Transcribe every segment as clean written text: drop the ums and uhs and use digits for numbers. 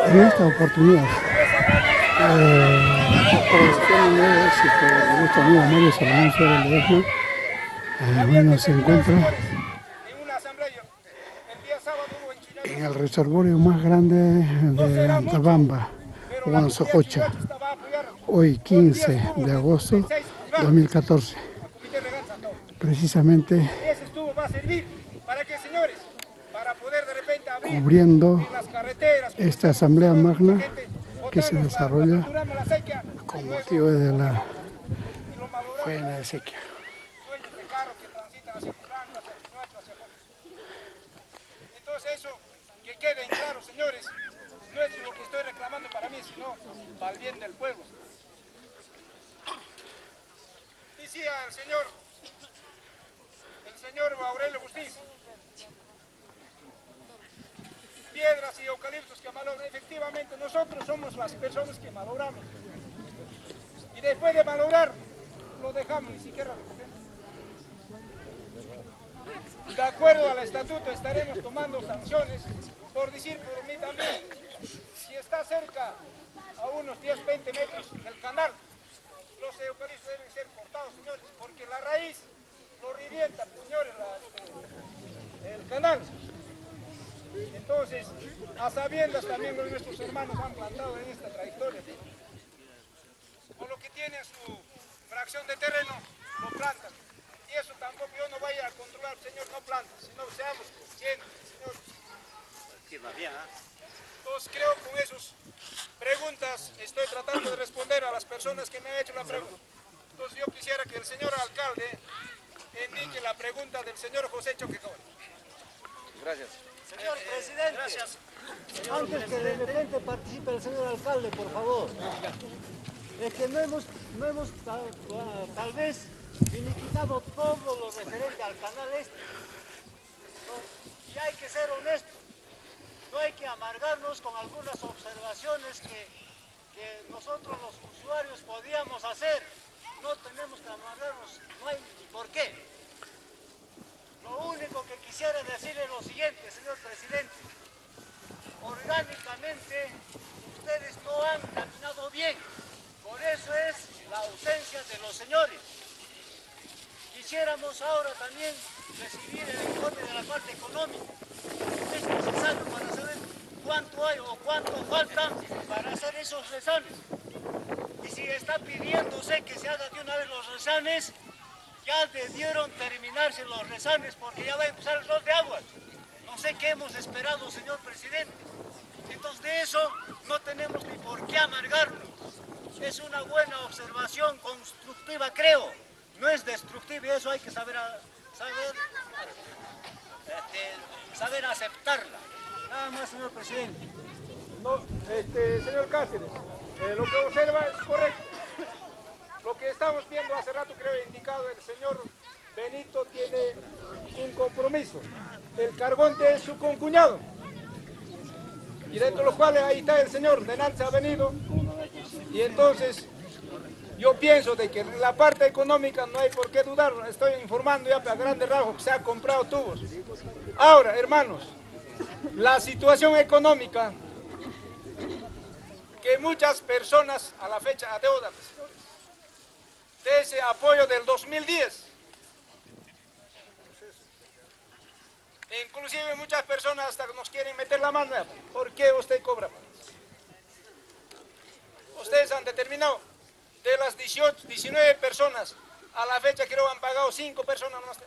En esta oportunidad, por el éxito de nuestro amigo Mario Salomón Suárez Ledesma, bueno, se encuentra en el reservorio más grande de Antabamba, Huansojocha, hoy 15 de agosto de 2014. Precisamente cubriendo esta asamblea magna que se desarrolla con motivo de la faena de sequía. Entonces eso, que queden claros, señores, no es lo que estoy reclamando para mí, sino para el bien del pueblo. Decía el señor Aurelio Justicia, piedras y eucaliptos que malogran. Efectivamente, nosotros somos las personas que malogramos. Y después de malograr, lo dejamos, ni siquiera recogemos. De acuerdo al estatuto, estaremos tomando sanciones, por decir por mí también. Si está cerca, a unos 10-20 metros del canal, los eucaliptos deben ser cortados, señores, porque la raíz lo revienta, señores, el canal. Entonces, a sabiendas también nuestros hermanos han plantado en esta trayectoria. Con lo que tienen su fracción de terreno, lo plantan. Y eso tampoco yo no vaya a controlar, señor, no planta, sino seamos conscientes, señor. Entonces creo que con esas preguntas estoy tratando de responder a las personas que me han hecho la pregunta. Entonces yo quisiera que el señor alcalde indique la pregunta del señor José Choquecón. Gracias. Señor presidente, gracias. Antes que de repente participe el señor alcalde, por favor. Es que no hemos tal vez finiquitado todo lo referente al canal este. Y hay que ser honestos. No hay que amargarnos con algunas observaciones que nosotros los usuarios podíamos hacer. No tenemos que amargarnos, no hay ni por qué. Lo único que quisiera decirle es lo siguiente, señor presidente. Orgánicamente, ustedes no han caminado bien. Por eso es la ausencia de los señores. Quisiéramos ahora también recibir el informe de la parte económica. Es necesario para saber cuánto hay o cuánto falta para hacer esos rezanes. Y si está pidiéndose que se haga de una vez los rezanes, ya debieron terminarse los rezanes porque ya va a empezar el rol de aguas. No sé qué hemos esperado, señor presidente. Entonces de eso no tenemos ni por qué amargarnos. Es una buena observación constructiva, creo. No es destructiva y eso hay que saber aceptarla. Nada más, señor presidente. No, señor Cáceres, lo que observa es correcto. Lo que estamos viendo hace rato, creo indicado, el señor Benito tiene un compromiso. El Carbonte es su concuñado. Y dentro de los cuales ahí está el señor, delante ha venido. Y entonces yo pienso de que la parte económica no hay por qué dudar. Estoy informando ya a grandes rasgos que se ha comprado tubos. Ahora, hermanos, la situación económica que muchas personas a la fecha adeudan de ese apoyo del 2010. Inclusive muchas personas hasta nos quieren meter la mano. ¿Por qué usted cobra? Ustedes han determinado de las 18, 19 personas a la fecha creo han pagado 5 personas nomás.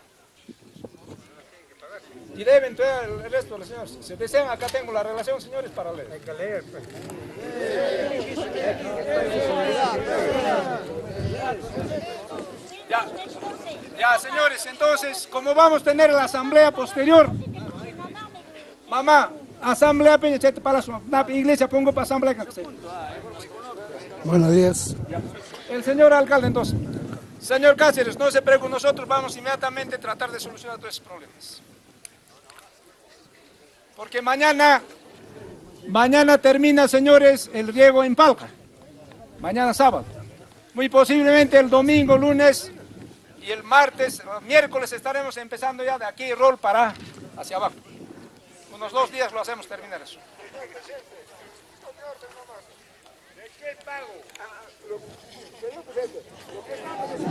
Y deben todavía el resto de los señores. Si desean, acá tengo la relación, señores, para leer. Hay que leer, pues. Ya, señores, entonces, como vamos a tener la asamblea posterior, mamá, asamblea para la iglesia, pongo para asamblea. Buenos días. El señor alcalde, entonces. Señor Cáceres, no se preocupe, nosotros vamos inmediatamente a tratar de solucionar todos esos problemas. Porque mañana termina, señores, el riego en Palca. Mañana sábado. Muy posiblemente el domingo, lunes y el martes, miércoles estaremos empezando ya de aquí rol para hacia abajo. Unos 2 días lo hacemos terminar eso.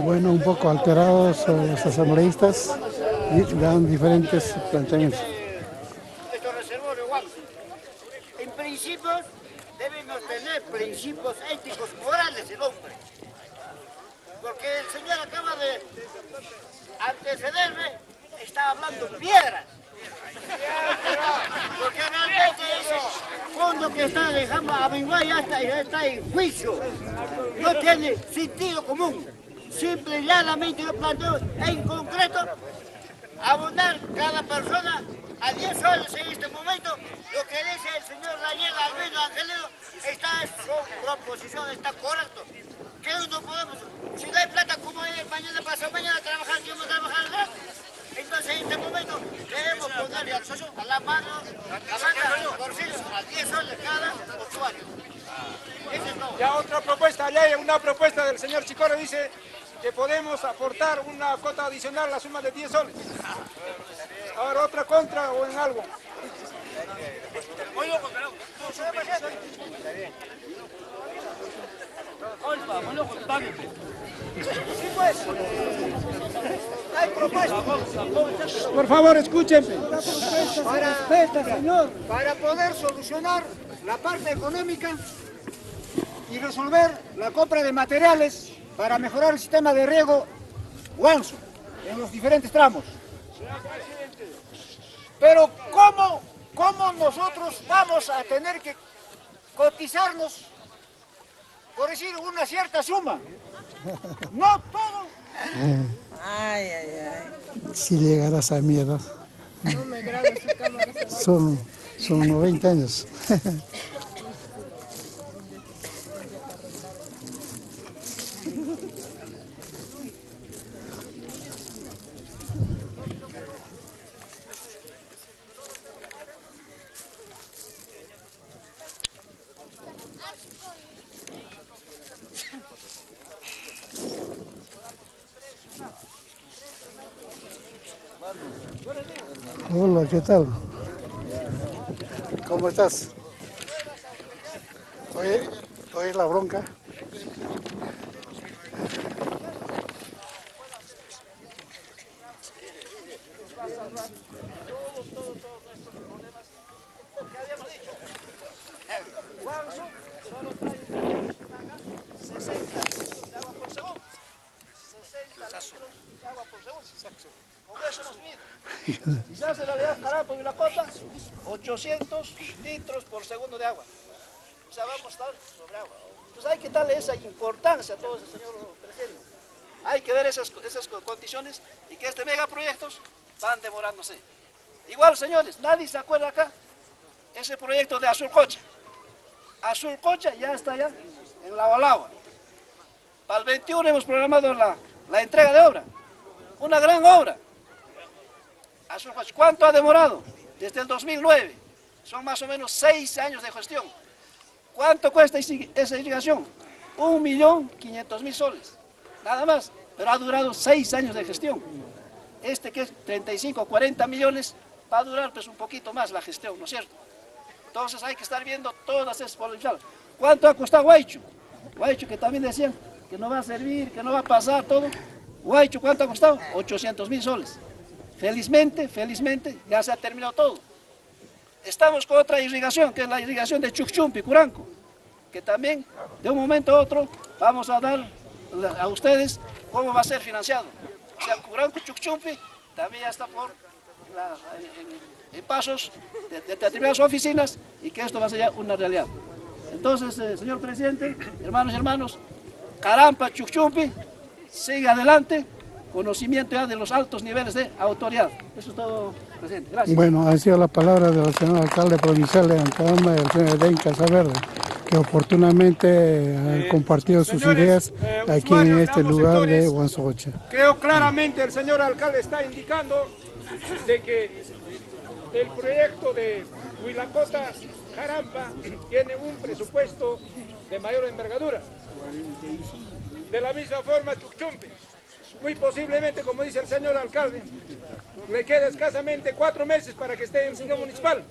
Bueno, un poco alterados los asambleístas y dan diferentes planteamientos. En principios debemos tener principios éticos, morales el hombre. Porque el señor acaba de antecederme, está hablando piedras. Porque realmente ese fondo que está dejando a Benguay ya está en juicio. No tiene sentido común. Simple y llanamente yo planteo en concreto abonar cada persona a 10 soles en este momento. Lo que dice el señor Daniel Albino Angelino está en su proposición, está correcto. Que no podemos, si no hay plata, como mañana pasado mañana trabajar, yo no trabajar nada. Entonces en este momento debemos ponerle a la mano, bolsillos, a 10 soles cada usuario. Eso es todo. Ya otra propuesta, allá hay una propuesta del señor Chicorro, dice que podemos aportar una cuota adicional a la suma de 10 soles. Ahora otra contra o en algo. Por favor, escúchenme. Para poder solucionar la parte económica y resolver la compra de materiales para mejorar el sistema de riego Guanzo en los diferentes tramos. Pero ¿cómo nosotros vamos a tener que cotizarnos por decir una cierta suma? No todo. Si llegarás a mi edad. No me grabes su cámara. Son 90 años. Hola, ¿qué tal? ¿Cómo estás? Oye la bronca. Quizás en realidad carapo y la cota, 800 litros por segundo de agua. O sea, vamos a estar sobre agua. Entonces hay que darle esa importancia a todo ese señor presidente. Hay que ver esas condiciones y que este megaproyectos van demorándose. Igual, señores, nadie se acuerda acá, ese proyecto de Azulcocha. Azulcocha ya está allá en la Balagua. Para el 21 hemos programado la entrega de obra. Una gran obra. ¿Cuánto ha demorado? Desde el 2009. Son más o menos 6 años de gestión. ¿Cuánto cuesta esa irrigación? 1.500.000 soles, nada más, pero ha durado 6 años de gestión. Este que es 35 o 40 millones, va a durar pues un poquito más la gestión, ¿no es cierto? Entonces hay que estar viendo todas esas posibilidades. ¿Cuánto ha costado Huaycho? Huaycho que también decían que no va a servir, que no va a pasar todo. Huaycho, ¿cuánto ha costado? 800.000 soles. Felizmente, ya se ha terminado todo. Estamos con otra irrigación, que es la irrigación de Chucchumpi, Curanco, que también de un momento a otro vamos a dar a ustedes cómo va a ser financiado. O sea, Curanco, Chucchumpi, también ya está en pasos de determinadas oficinas y que esto va a ser ya una realidad. Entonces, señor presidente, hermanos y hermanos, Carampa, Chucchumpi, sigue adelante, conocimiento ya de los altos niveles de autoridad. Eso es todo, presidente. Gracias. Bueno, ha sido la palabra del señor alcalde provincial de Ancalamba, el señor Edén Casaverde, que oportunamente ha compartido sus ideas aquí en este lugar de Huansogocha. Creo claramente el señor alcalde está indicando de que el proyecto de Huilacota Carampa tiene un presupuesto de mayor envergadura. De la misma forma Chucchumpi, muy posiblemente, como dice el señor alcalde, le queda escasamente 4 meses para que esté en Singa Municipal.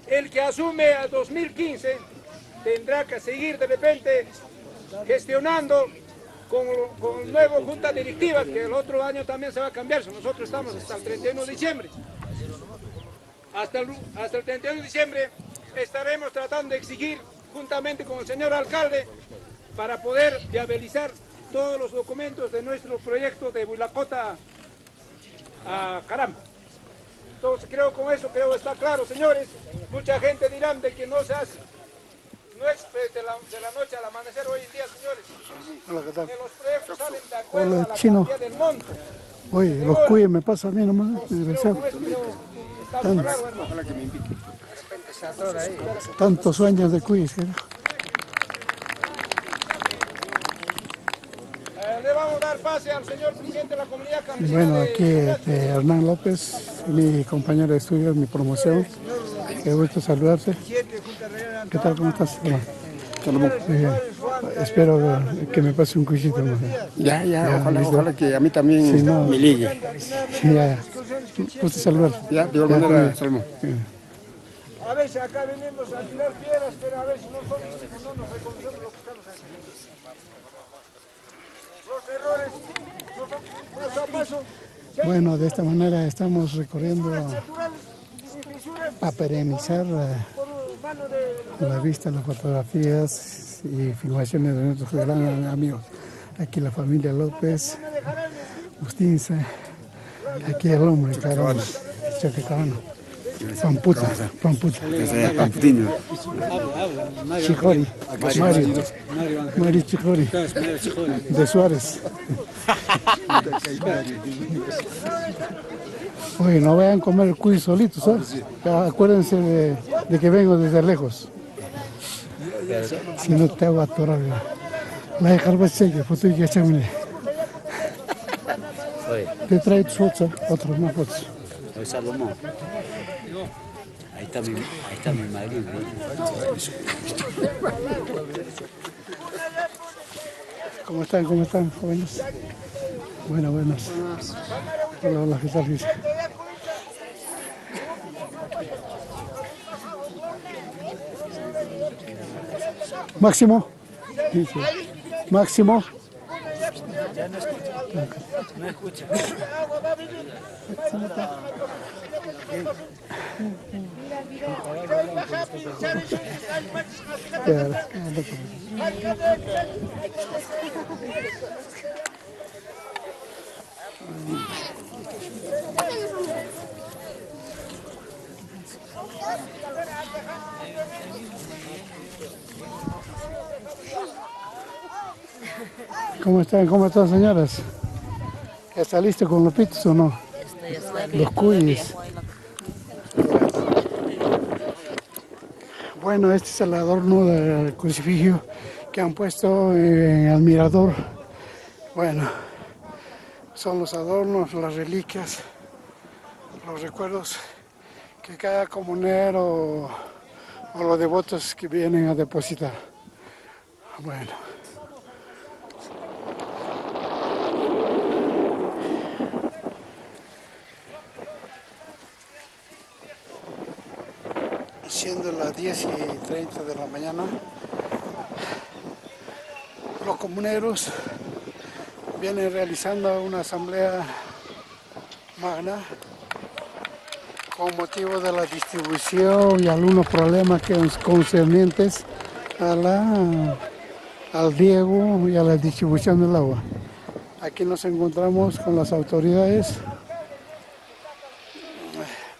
El que asume a 2015 tendrá que seguir de repente gestionando con nueva junta directiva, que el otro año también se va a cambiar. Nosotros estamos hasta el 31 de diciembre. Hasta el 31 de diciembre estaremos tratando de exigir, juntamente con el señor alcalde, para poder viabilizar todos los documentos de nuestro proyecto de Huilacota a Carampa. Entonces con eso está claro, señores. Mucha gente dirán de que no se hace. No es de la noche al amanecer hoy en día, señores. Hola, ¿qué tal? Que los proyectos salen de acuerdo Hola, a la chino. cantidad del monto. Oye, los cuyes me pasa a mí nomás, desgraciado. Tantos años de cuyes, ¿eh? Le vamos a dar pase al señor presidente de la comunidad Y campesina. bueno, aquí Hernán López, mi compañero de estudios, mi promoción. Qué gusto saludarte. ¿Qué tal? ¿Cómo estás? Espero que me pase un cuyito más. Ya, ojalá que a mí también sí, no, me ligue. Ya. Gusto saludarte. Ya, de igual manera, Salmo. A veces acá venimos a tirar piedras, pero a veces no nos reconocemos lo que estamos haciendo. Los errores, paso a paso. Bueno, de esta manera estamos recorriendo a perennizar la vista, las fotografías y filmaciones de nuestros grandes amigos. Aquí la familia López, Ustinza, aquí el hombre, claro, Chacacabano, Pamputa, Chijori, Mario Chijori, de Suárez. Oye, no vayan a comer el cuy solitos, ¿sabes? Acuérdense de que vengo desde lejos. Si no te hago atorar la de Carbacheque, pues tú que echarme. Te trae tus fotos, otros más fotos. Oye, Salomón. Ahí está mi marido. ¿Cómo están, jóvenes? Buenas. Hola, ¿qué tal? Máximo. Máximo. No escucha. ¿Cómo están, señoras? ¿Está listo con los pitos o no? Los cuyes. Bueno, este es el adorno del crucifijo que han puesto en el mirador. Bueno, son los adornos, las reliquias, los recuerdos que cada comunero o los devotos que vienen a depositar. Bueno. Siendo las 10:30 de la mañana, los comuneros vienen realizando una asamblea magna con motivo de la distribución y algunos problemas concernientes al riego y a la distribución del agua. Aquí nos encontramos con las autoridades,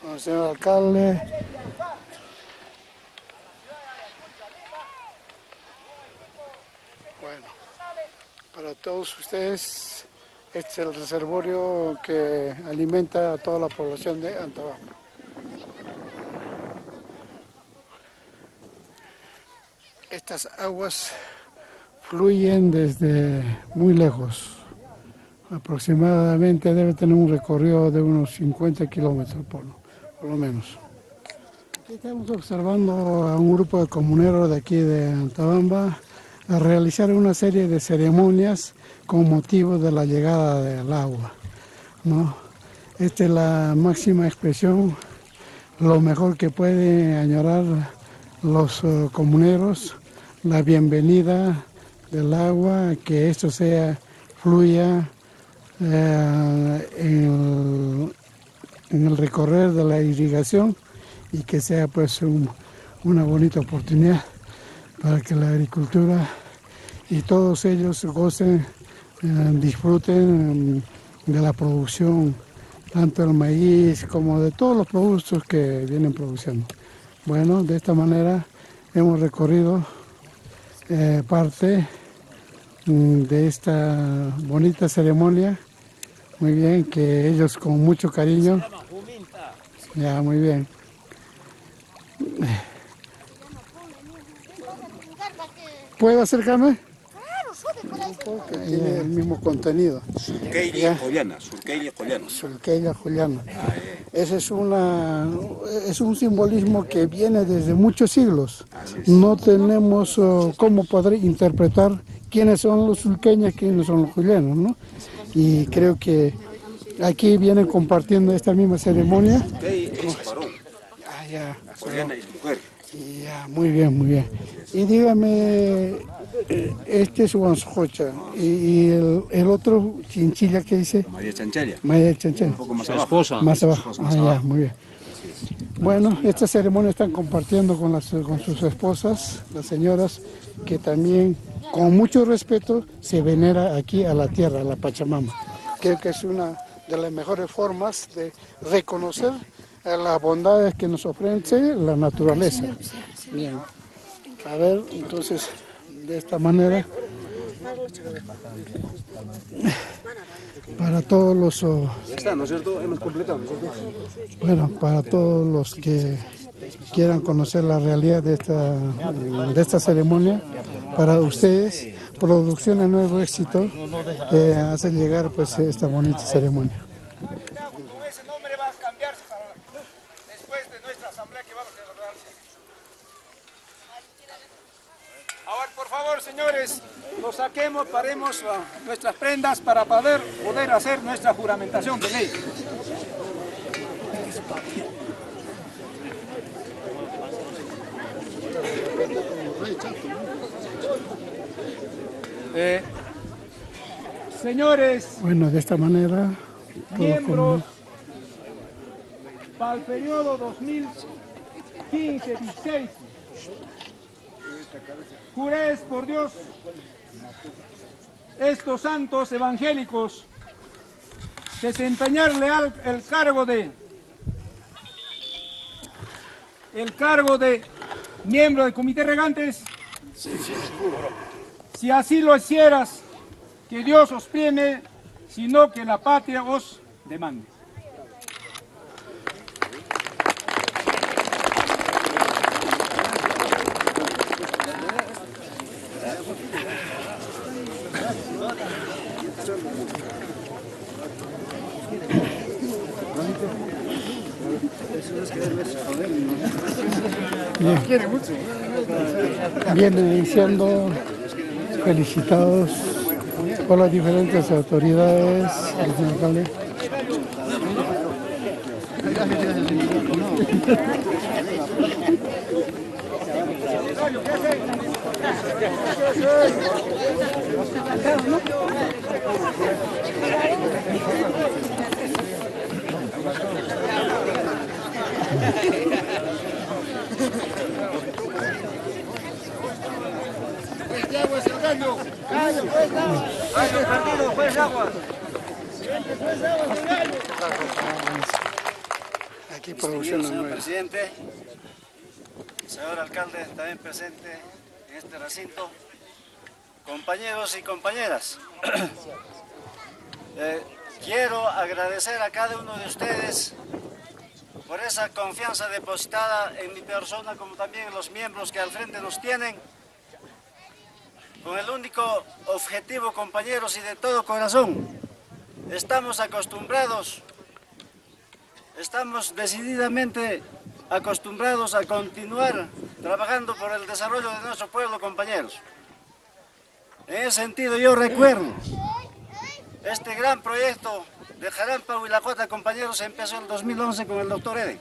con el señor alcalde, bueno, para todos ustedes este es el reservorio que alimenta a toda la población de Antabamba. Estas aguas fluyen desde muy lejos, aproximadamente debe tener un recorrido de unos 50 kilómetros por lo menos. Aquí estamos observando a un grupo de comuneros de aquí de Antabamba a realizar una serie de ceremonias con motivo de la llegada del agua, ¿no? Esta es la máxima expresión, lo mejor que pueden añorar los comuneros, la bienvenida del agua, que esto fluya en el recorrer de la irrigación y que sea pues una bonita oportunidad para que la agricultura y todos ellos gocen, disfruten de la producción, tanto el maíz como de todos los productos que vienen produciendo. Bueno, de esta manera hemos recorrido parte de esta bonita ceremonia, muy bien, que ellos con mucho cariño, ya muy bien. ¿Puedo acercarme? Que tiene el mismo contenido. Surqueira Juliana. Surqueira Juliana. Ese es un simbolismo que viene desde muchos siglos. No tenemos cómo poder interpretar quiénes son los surqueños, quiénes son los julianos, ¿no? Y creo que aquí vienen compartiendo esta misma ceremonia. Juliana es mujer. Ya, muy bien, muy bien. Y dígame, este es Huansojocha y el otro chinchilla que dice María Chanchalla. María Chanchalla. Un poco más abajo. Más abajo. Ya, muy bien. Bueno, esta ceremonia están compartiendo con sus esposas, las señoras, que también con mucho respeto se venera aquí a la tierra, a la Pachamama. Creo que es una de las mejores formas de reconocer las bondades que nos ofrece la naturaleza. Bien. A ver, entonces, de esta manera, para todos los... Ya está, ¿no es cierto? Hemos completado, ¿no es cierto? Bueno, para todos los que quieran conocer la realidad de esta ceremonia, para ustedes, Producciones Nuevo Éxito, hacen llegar pues esta bonita ceremonia. Con ese nombre va a cambiarse para después de nuestra asamblea que vamos a celebrar. Ahora, por favor, señores, nos saquemos, paremos nuestras prendas para poder hacer nuestra juramentación de ley. Señores, bueno, de esta manera, miembros, para el periodo 2015-16, juréis por Dios estos santos evangélicos desempeñar leal el cargo de miembro del comité regantes. Si así lo hicieras, que Dios os premie, sino que la patria os demande. Vienen siendo felicitados por las diferentes autoridades, el señor alcalde. Aquí Distinguido señor presidente, señor alcalde también presente en este recinto, compañeros y compañeras, quiero agradecer a cada uno de ustedes por esa confianza depositada en mi persona, como también en los miembros que al frente nos tienen, con el único objetivo, compañeros, y de todo corazón, estamos decididamente acostumbrados a continuar trabajando por el desarrollo de nuestro pueblo, compañeros. En ese sentido, yo recuerdo este gran proyecto de Jarampa, Huilacota, compañeros, empezó en el 2011 con el doctor Eden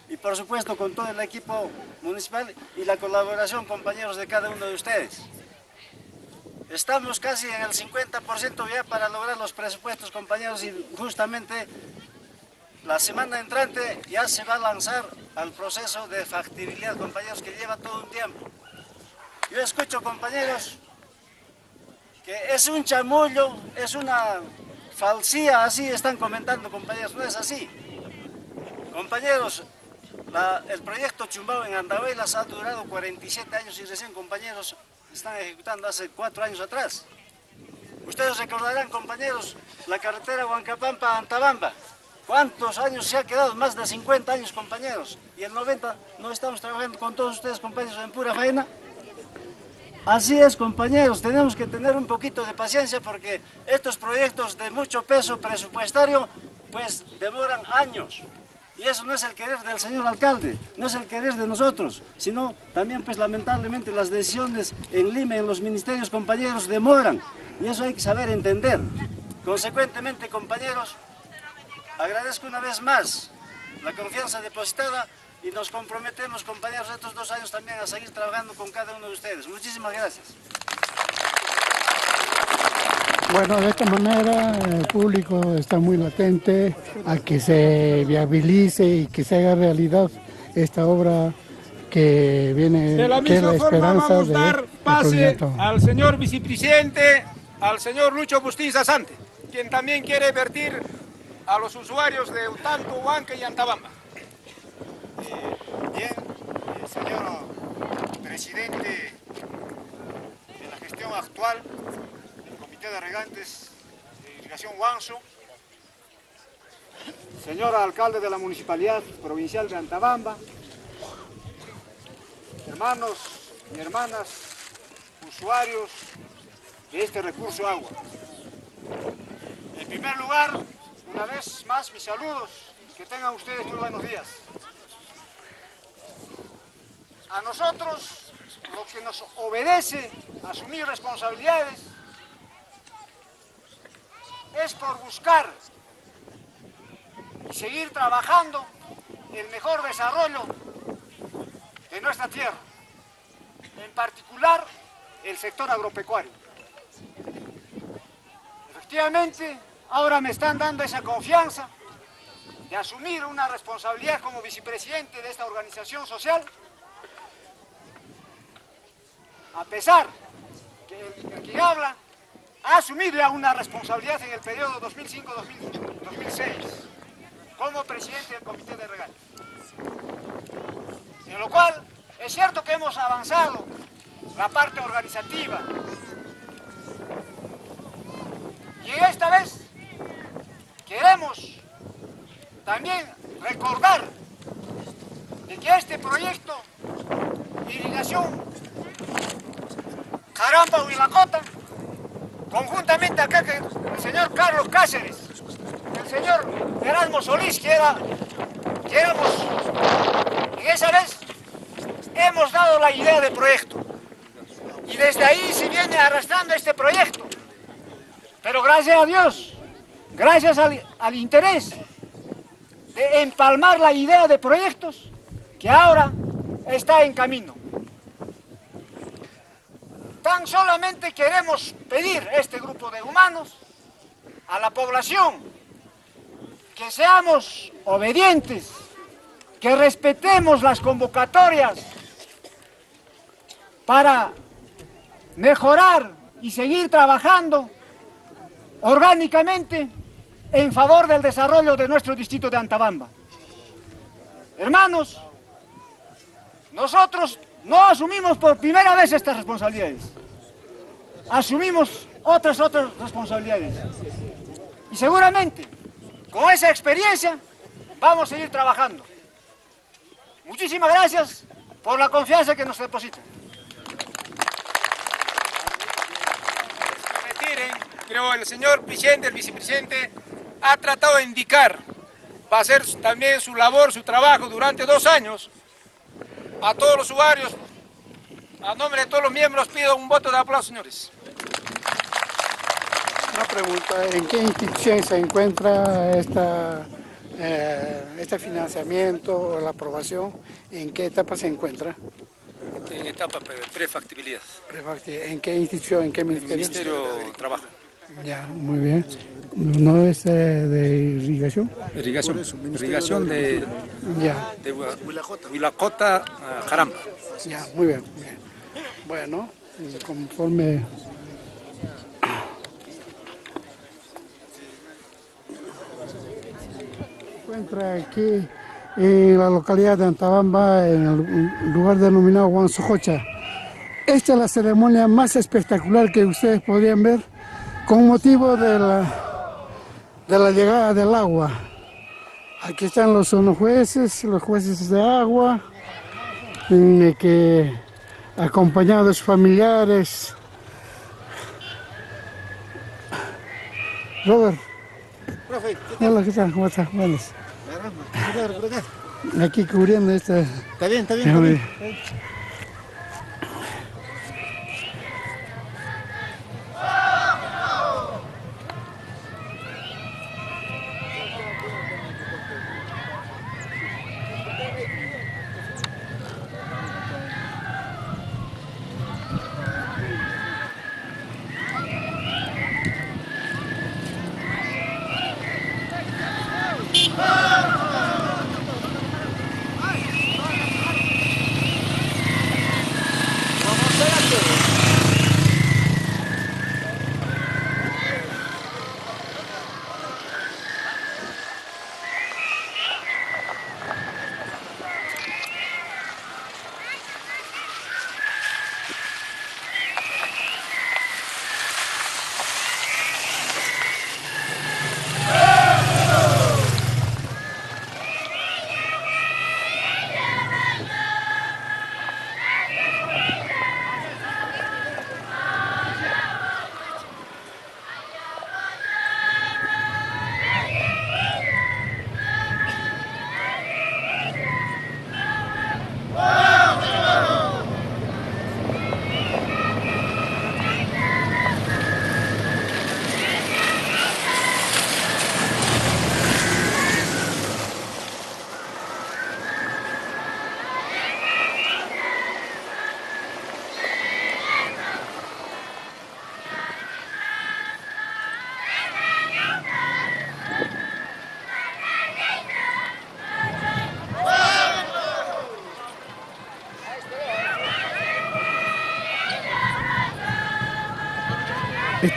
y por supuesto con todo el equipo municipal y la colaboración, compañeros, de cada uno de ustedes. Estamos casi en el 50% ya para lograr los presupuestos, compañeros, y justamente la semana entrante ya se va a lanzar al proceso de factibilidad, compañeros, que lleva todo un tiempo. Yo escucho, compañeros, que es un chamullo, es una falsía, así están comentando, compañeros, no es así. Compañeros, el proyecto Chumbao en Andahuaylas ha durado 47 años y recién, compañeros, están ejecutando hace 4 años atrás. Ustedes recordarán, compañeros, la carretera Huancapampa-Antabamba. ¿Cuántos años se ha quedado? Más de 50 años, compañeros. Y en 90 no estamos trabajando con todos ustedes, compañeros, en pura faena. Así es, compañeros, tenemos que tener un poquito de paciencia porque estos proyectos de mucho peso presupuestario, pues demoran años. Y eso no es el querer del señor alcalde, no es el querer de nosotros, sino también, pues lamentablemente, las decisiones en Lima, en los ministerios, compañeros, demoran. Y eso hay que saber entender. Consecuentemente, compañeros, agradezco una vez más la confianza depositada y nos comprometemos, compañeros, estos 2 años también a seguir trabajando con cada uno de ustedes. Muchísimas gracias. Bueno, de esta manera el público está muy latente a que se viabilice y que se haga realidad esta obra que viene, de la que es misma la forma esperanza vamos a dar pase proyecto. al señor vicepresidente, al señor Lucho Bustín Sasante, quien también quiere vertir a los usuarios de Utanto, Huanca y Antabamba. Bien, señor presidente de la gestión actual del Comité de Regantes de Irrigación Huanzo, señor alcalde de la Municipalidad Provincial de Antabamba, hermanos y hermanas usuarios de este recurso agua. En primer lugar, una vez más, mis saludos, que tengan ustedes muy buenos días. A nosotros, lo que nos obedece asumir responsabilidades es por buscar y seguir trabajando el mejor desarrollo de nuestra tierra, en particular el sector agropecuario. Efectivamente, ahora me están dando esa confianza de asumir una responsabilidad como vicepresidente de esta organización social, a pesar que el que habla ha asumido ya una responsabilidad en el periodo 2005-2006 como presidente del Comité de Regantes. En lo cual es cierto que hemos avanzado la parte organizativa y esta vez queremos también recordar de que este proyecto de irrigación Jarampa, Huilacota, conjuntamente acá con el señor Carlos Cáceres, el señor Erasmo Solís, que era Y esa vez hemos dado la idea de proyecto. Y desde ahí se viene arrastrando este proyecto. Pero gracias a Dios, gracias al interés de empalmar la idea de proyectos, que ahora está en camino. Tan solamente queremos pedir a este grupo de humanos, a la población, que seamos obedientes, que respetemos las convocatorias para mejorar y seguir trabajando orgánicamente en favor del desarrollo de nuestro distrito de Antabamba. Hermanos, nosotros no asumimos por primera vez estas responsabilidades. Asumimos otras responsabilidades. Y seguramente, con esa experiencia, vamos a seguir trabajando. Muchísimas gracias por la confianza que nos depositan. Creo el señor presidente, el vicepresidente, ha tratado de indicar, va a hacer también su labor, su trabajo durante 2 años. A todos los usuarios, a nombre de todos los miembros, pido un voto de aplauso, señores. Una pregunta, ¿en qué institución se encuentra este financiamiento o la aprobación? ¿En qué etapa se encuentra? En etapa prefactibilidad. ¿En qué institución, en qué ministerio? Ministerio de Trabajo. Ya, muy bien. ¿No es de irrigación? Irrigación de Huilacota a Jaramba. Ya, muy bien, muy bien. Bueno, conforme... Se encuentra aquí en la localidad de Antabamba, en el lugar denominado Huansojocha. Esta es la ceremonia más espectacular que ustedes podrían ver con motivo de la llegada del agua. Aquí están los jueces de agua, que acompañados de sus familiares. Robert. Profe, Hola, ¿qué tal? ¿Cómo estás? Buenas. Aquí cubriendo esta... Está bien.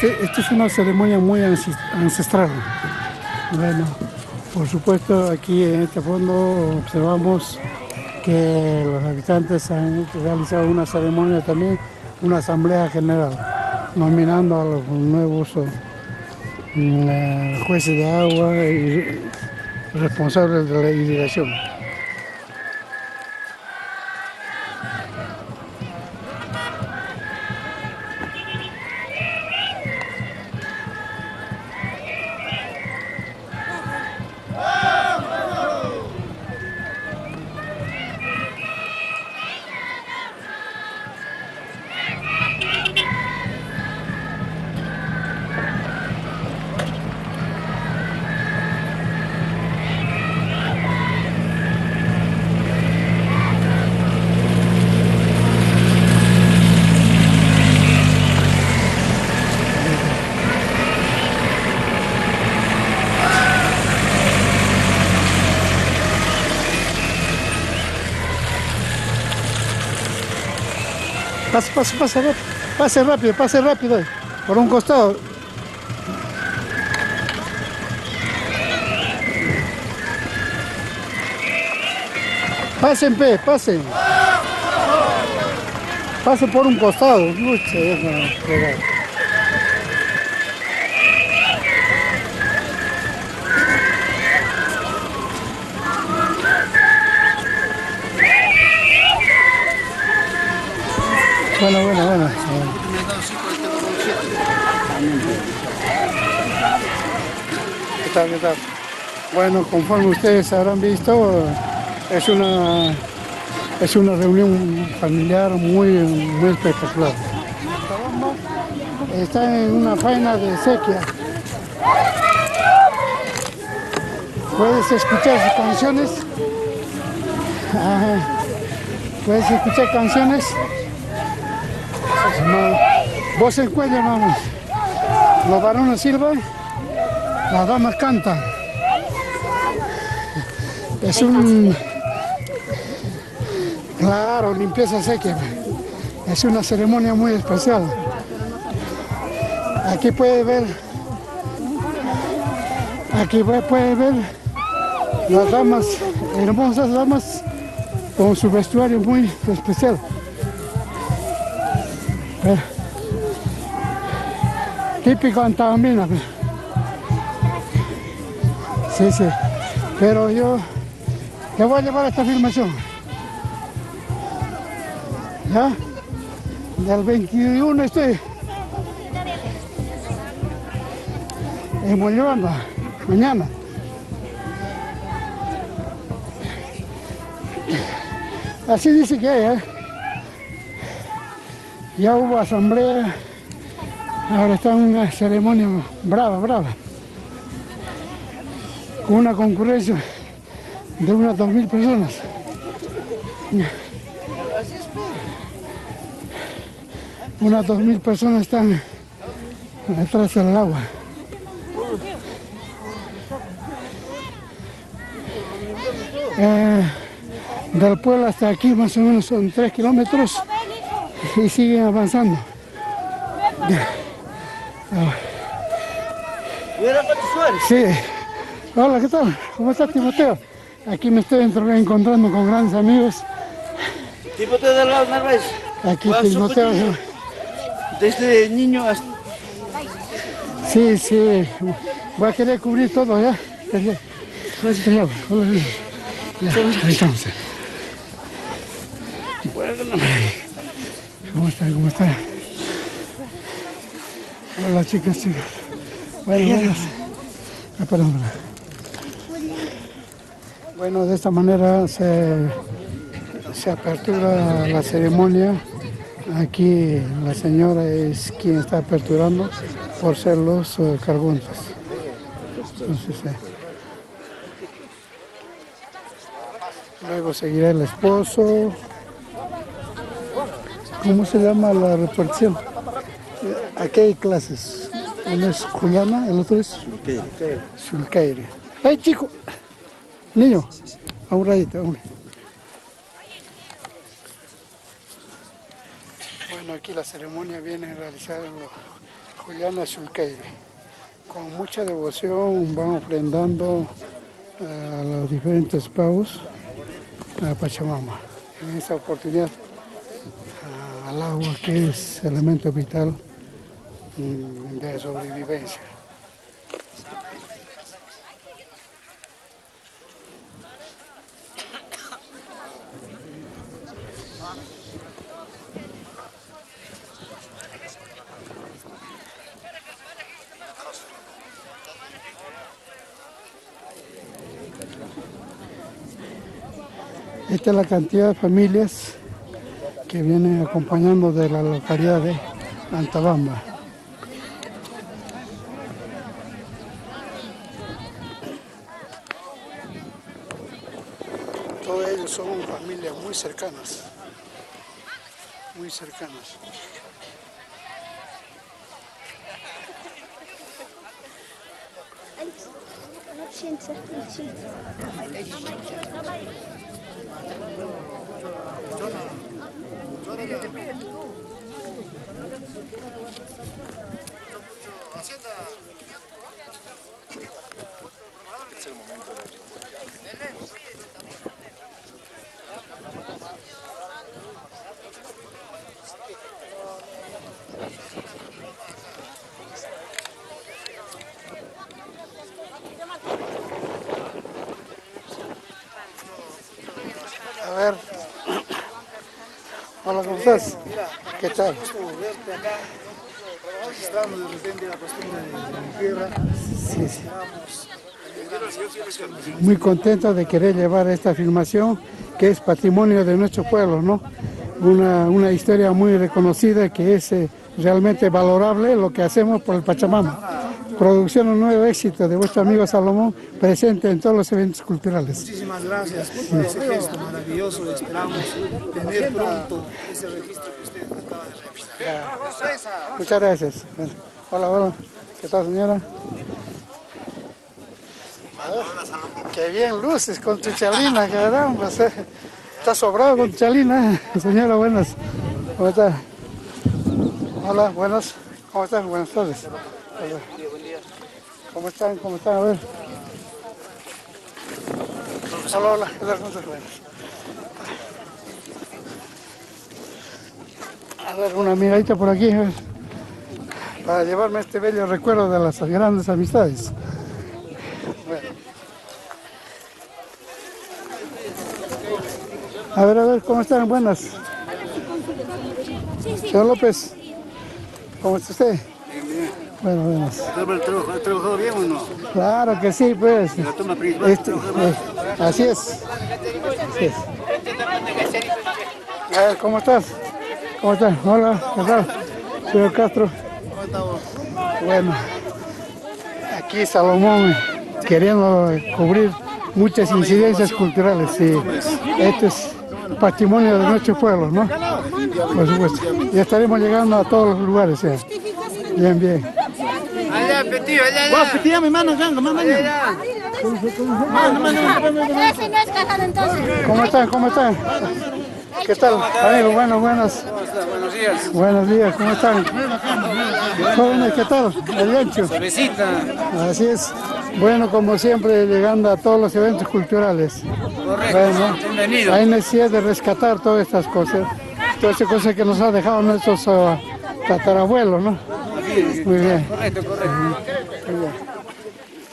Esta es una ceremonia muy ancestral. Bueno, por supuesto, aquí en este fondo observamos que los habitantes han realizado una ceremonia también, una asamblea general, nominando a los nuevos jueces de agua y responsables de la irrigación. Pase rápido. Por un costado. Pasen. Pase por un costado. Bueno. ¿Qué tal? Bueno, conforme ustedes habrán visto, es una reunión familiar muy espectacular. Está en una faena de sequía. Puedes escuchar sus canciones. Puedes escuchar canciones. Voz en cuello, vamos. Los varones silban, las damas cantan. Es claro, limpieza sequía. Es una ceremonia muy especial. Aquí puede ver las damas, hermosas damas, con su vestuario muy especial. Típico Antamina. Sí. Pero yo te voy a llevar a esta filmación. ¿Ya? Del 21 estoy en Mollobamba, mañana. Así dice que hay, Ya hubo asamblea, ahora está una ceremonia brava, con una concurrencia de unas 2.000 personas. Unas 2.000 personas están detrás del agua. Del pueblo hasta aquí más o menos son 3 kilómetros y siguen avanzando. Sí. Hola, ¿qué tal? ¿Cómo estás, Timoteo? Aquí me estoy encontrando con grandes amigos. Timoteo Delgado Narváez. Aquí Timoteo. Desde niño hasta... Sí. Voy a querer cubrir todo, ¿ya? Ahí estamos. ¿Cómo está? Hola, chicas. Bueno. Perdón. Bueno, de esta manera se apertura la ceremonia. Aquí la señora es quien está aperturando por ser los cargontes. Entonces, luego seguirá el esposo. ¿Cómo se llama la repartición? Aquí hay clases. Uno es Juliana, el otro es Sulkeire. ¡Hey, chico! Niño, a un ratito, Bueno, aquí la ceremonia viene realizada en Juliana Sulkeire. Con mucha devoción van ofrendando a los diferentes pavos a Pachamama. En esta oportunidad al agua, que es elemento vital de sobrevivencia. Esta es la cantidad de familias que vienen acompañando de la localidad de Antabamba. Todos ellos son familias muy cercanas. A ver. Hola, ¿cómo estás? ¿Qué tal? Registrando de repente la costumbre de la tierra. Sí, sí. Muy contento de querer llevar esta filmación que es patrimonio de nuestro pueblo, ¿no? Una historia muy reconocida que es realmente valorable lo que hacemos por el Pachamama. Producción un nuevo éxito de vuestro amigo Salomón, presente en todos los eventos culturales. Muchísimas gracias por ese gesto maravilloso. Esperamos tener pronto ese registro que usted acaba de realizar. Muchas gracias. Hola, hola. ¿Qué tal, señora? Qué bien luces con tu chalina, caramba. Está sobrado con tu chalina. Señora, buenas. ¿Cómo está? Hola, buenas. ¿Cómo están? Buenas tardes. Hola. ¿Cómo están? ¿Cómo están? A ver. Hola, hola. ¿Qué tal? ¿Cómo están? A ver, una miradita por aquí, a ver, para llevarme este bello recuerdo de las grandes amistades. Bueno. A ver, ¿cómo están? Buenas. Señor López, ¿cómo está usted? Bueno, buenas. ¿Ha trabajado bien o no? Claro que sí, pues. La toma principal. Así es. Así es. A ver, ¿cómo estás? ¿Cómo estás? Hola, ¿qué tal? Señor Castro. Bueno, aquí Salomón queriendo cubrir muchas incidencias culturales. Sí. Esto es patrimonio de nuestro pueblo, ¿no? Por supuesto. Ya estaremos llegando a todos los lugares. ¿Sí? Bien, bien. Allá, Petío, allá. Petío, mi mano, venga, mamá. ¿Cómo están? ¿Cómo están? ¿Qué tal? Amigo, buenos días. Buenos días, ¿cómo están? Jóvenes, ¿qué tal? El gancho. Así es. Bueno, como siempre, llegando a todos los eventos culturales. Bueno, bienvenido. Hay necesidad de rescatar todas estas cosas. Todas estas cosas que nos han dejado nuestros tatarabuelos, ¿no? Muy bien. Correcto. Muy bien.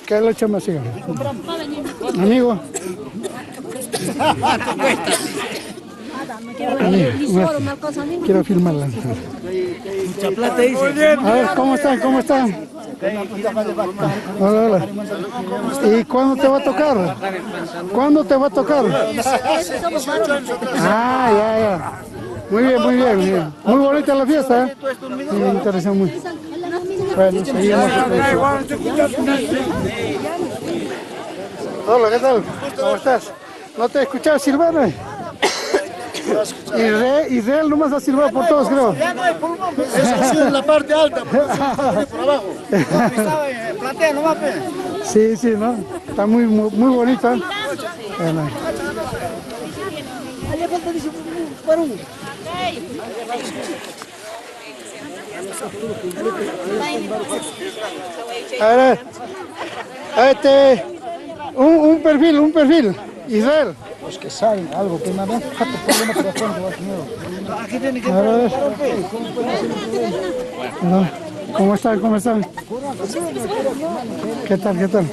¿Qué le echamos así? Amigo. Quiero filmarla. A ver, ¿cómo están? ¿Cómo están? Hola, hola. ¿Y cuándo te va a tocar? ¿Cuándo te va a tocar? Ah, ya. Muy bien. Muy bonita la fiesta, ¿eh? Me interesa mucho. Bueno, seguimos. Hola, ¿qué tal? ¿Cómo estás? ¿No te he escuchado silbar? Israel nomás ha silbado por todos, creo. Eso ha sido en la parte alta, por abajo. Platea nomás, Sí, ¿no? Está muy bonita. Bueno. A ver, un perfil, Israel. Los que saben algo, que me habían fijado problema por afuera. Aquí tiene que ¿Cómo están? ¿Qué tal?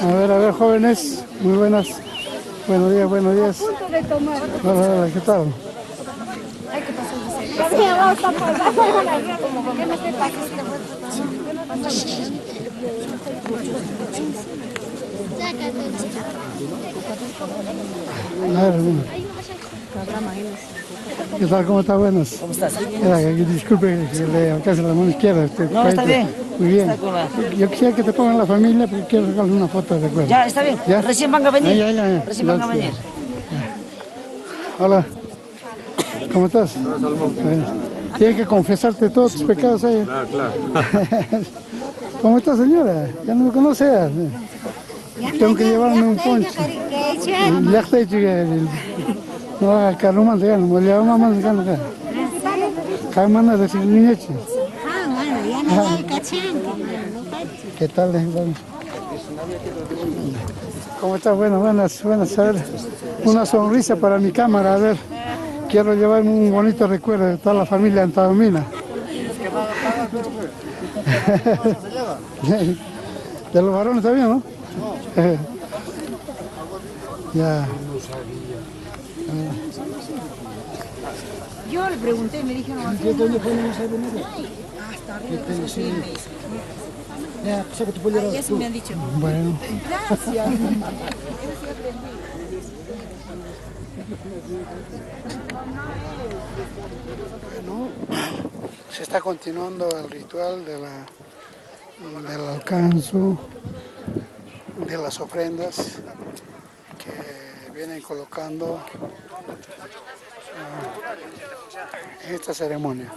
A ver, jóvenes, muy buenas. Buenos días. Hola, ¿qué tal? ¿Qué tal? ¿Cómo está? Buenas. ¿Cómo estás? Disculpe que le alcance la mano izquierda. No, está bien. Muy bien. Yo quisiera que te pongan la familia porque quiero sacarle una foto de acuerdo. Ya, está bien. ¿Ya? Recién van a venir. Ya. Recién van a venir. Hola. ¿Cómo estás? Tienes que confesarte todos tus pecados ahí. Claro. ¿Cómo está, señora? Ya no me conoce. Tengo que llevarme un ponche. Ya está hecho. No, Carlos ya no le vamos a mandar acá. Caimana de sin niñeche. ¿Qué tal? ¿Cómo está? Bueno, buenas. A ver, una sonrisa para mi cámara. A ver, quiero llevarme un bonito recuerdo de toda la familia Antadomina. De los varones también, ¿no? Ya. Yo le pregunté, me dijeron... ¿Qué dónde podemos hacer dinero? Hasta arriba, sí, me dice. Ya, pues que tú puedes llevar. Eso me han dicho. Bueno. Gracias. Bueno, se está continuando el ritual del alcanzo, de las ofrendas que vienen colocando en esta ceremonia.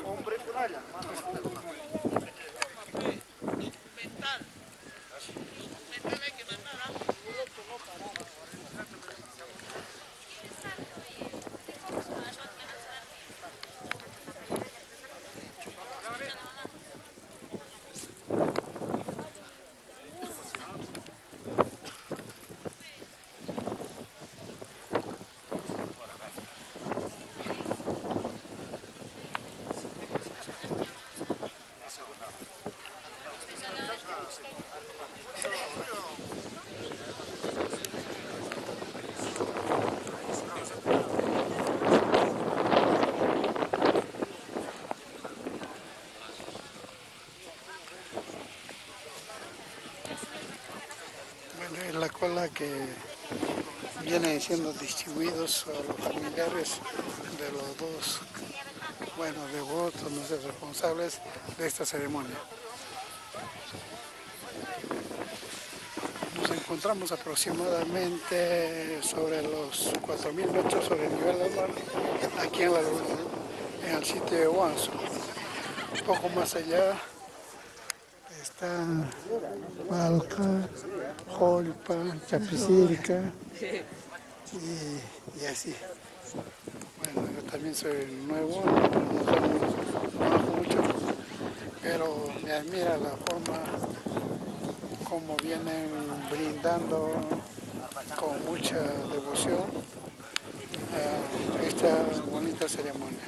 La cola que viene siendo distribuidos a los familiares de los dos, devotos, no sé, responsables de esta ceremonia. Nos encontramos aproximadamente sobre los 4.000 metros sobre el nivel del mar, aquí en el sitio de Huanzo. Un poco más allá está Palca, Jolpa, Chapicirca y así. Bueno, yo también soy nuevo, no conozco mucho, pero me admira la forma como vienen brindando con mucha devoción esta bonita ceremonia.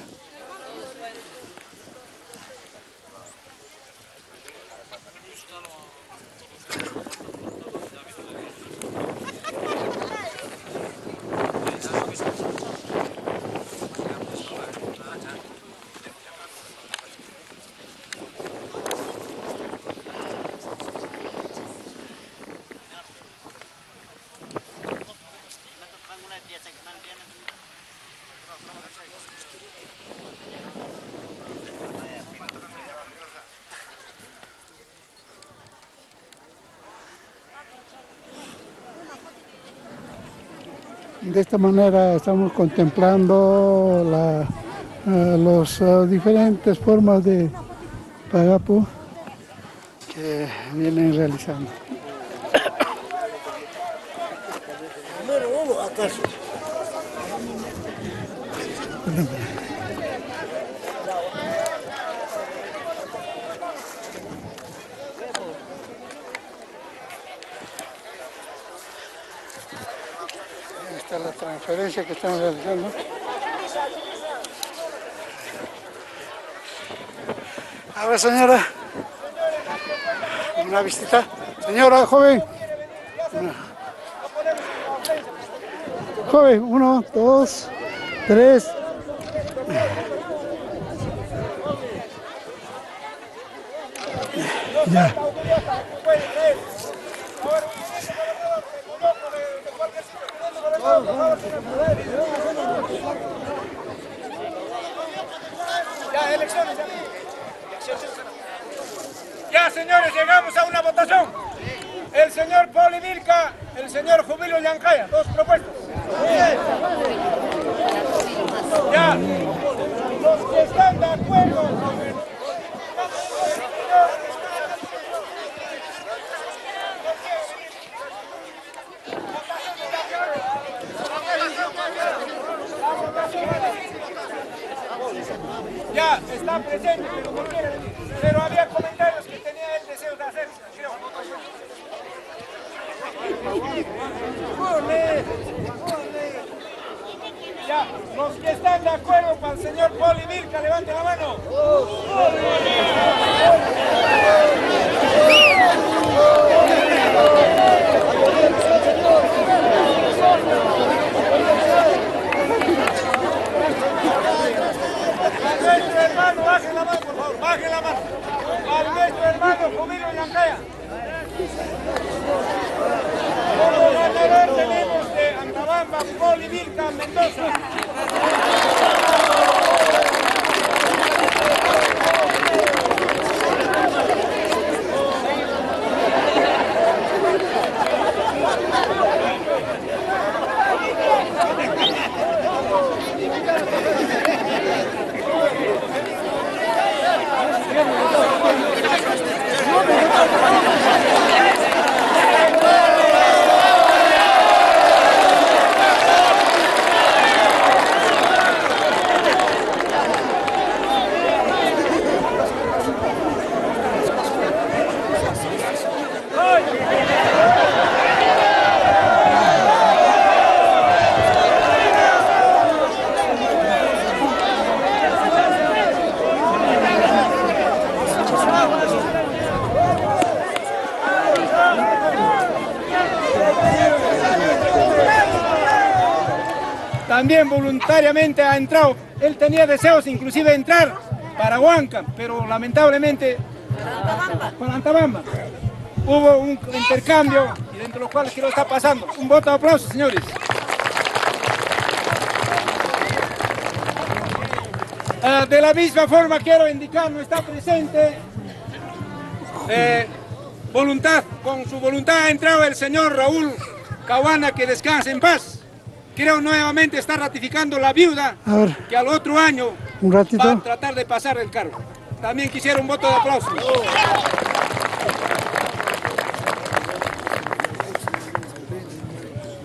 De esta manera estamos contemplando las diferentes formas de pagapo que vienen realizando. Esta es la transferencia que estamos realizando. A ver, señora, una visita. Señora, joven. Joven, 1, 2, 3. Ya. Ya, elecciones. Ya, señores, llegamos a una votación. El señor Poli Vilca, el señor Jubilio Llancaya, dos propuestas. Ya, los que están de acuerdo con el... Ya, está presente, pero no quiere venir. Pero había comentarios que tenía el deseo de hacerse, creo. Ya, los que están de acuerdo con el señor Poli Vilca, levanten la mano. Al nuestro hermano, bajen la mano, por favor, bajen la mano. Al nuestro hermano Jumilo Yancaya. Como ganador tenemos de Antabamba, Poli Vilca Mendoza. También voluntariamente ha entrado. Él tenía deseos inclusive de entrar para Huanca, pero lamentablemente para Antabamba. Hubo un intercambio y dentro de los cuales ¿qué lo está pasando? Un voto de aplauso, señores. De la misma forma quiero indicar, no está presente con su voluntad ha entrado el señor Raúl Cahuana, que descanse en paz. Creo nuevamente está ratificando la viuda que al otro año va a tratar de pasar el cargo. También quisiera un voto de aplauso.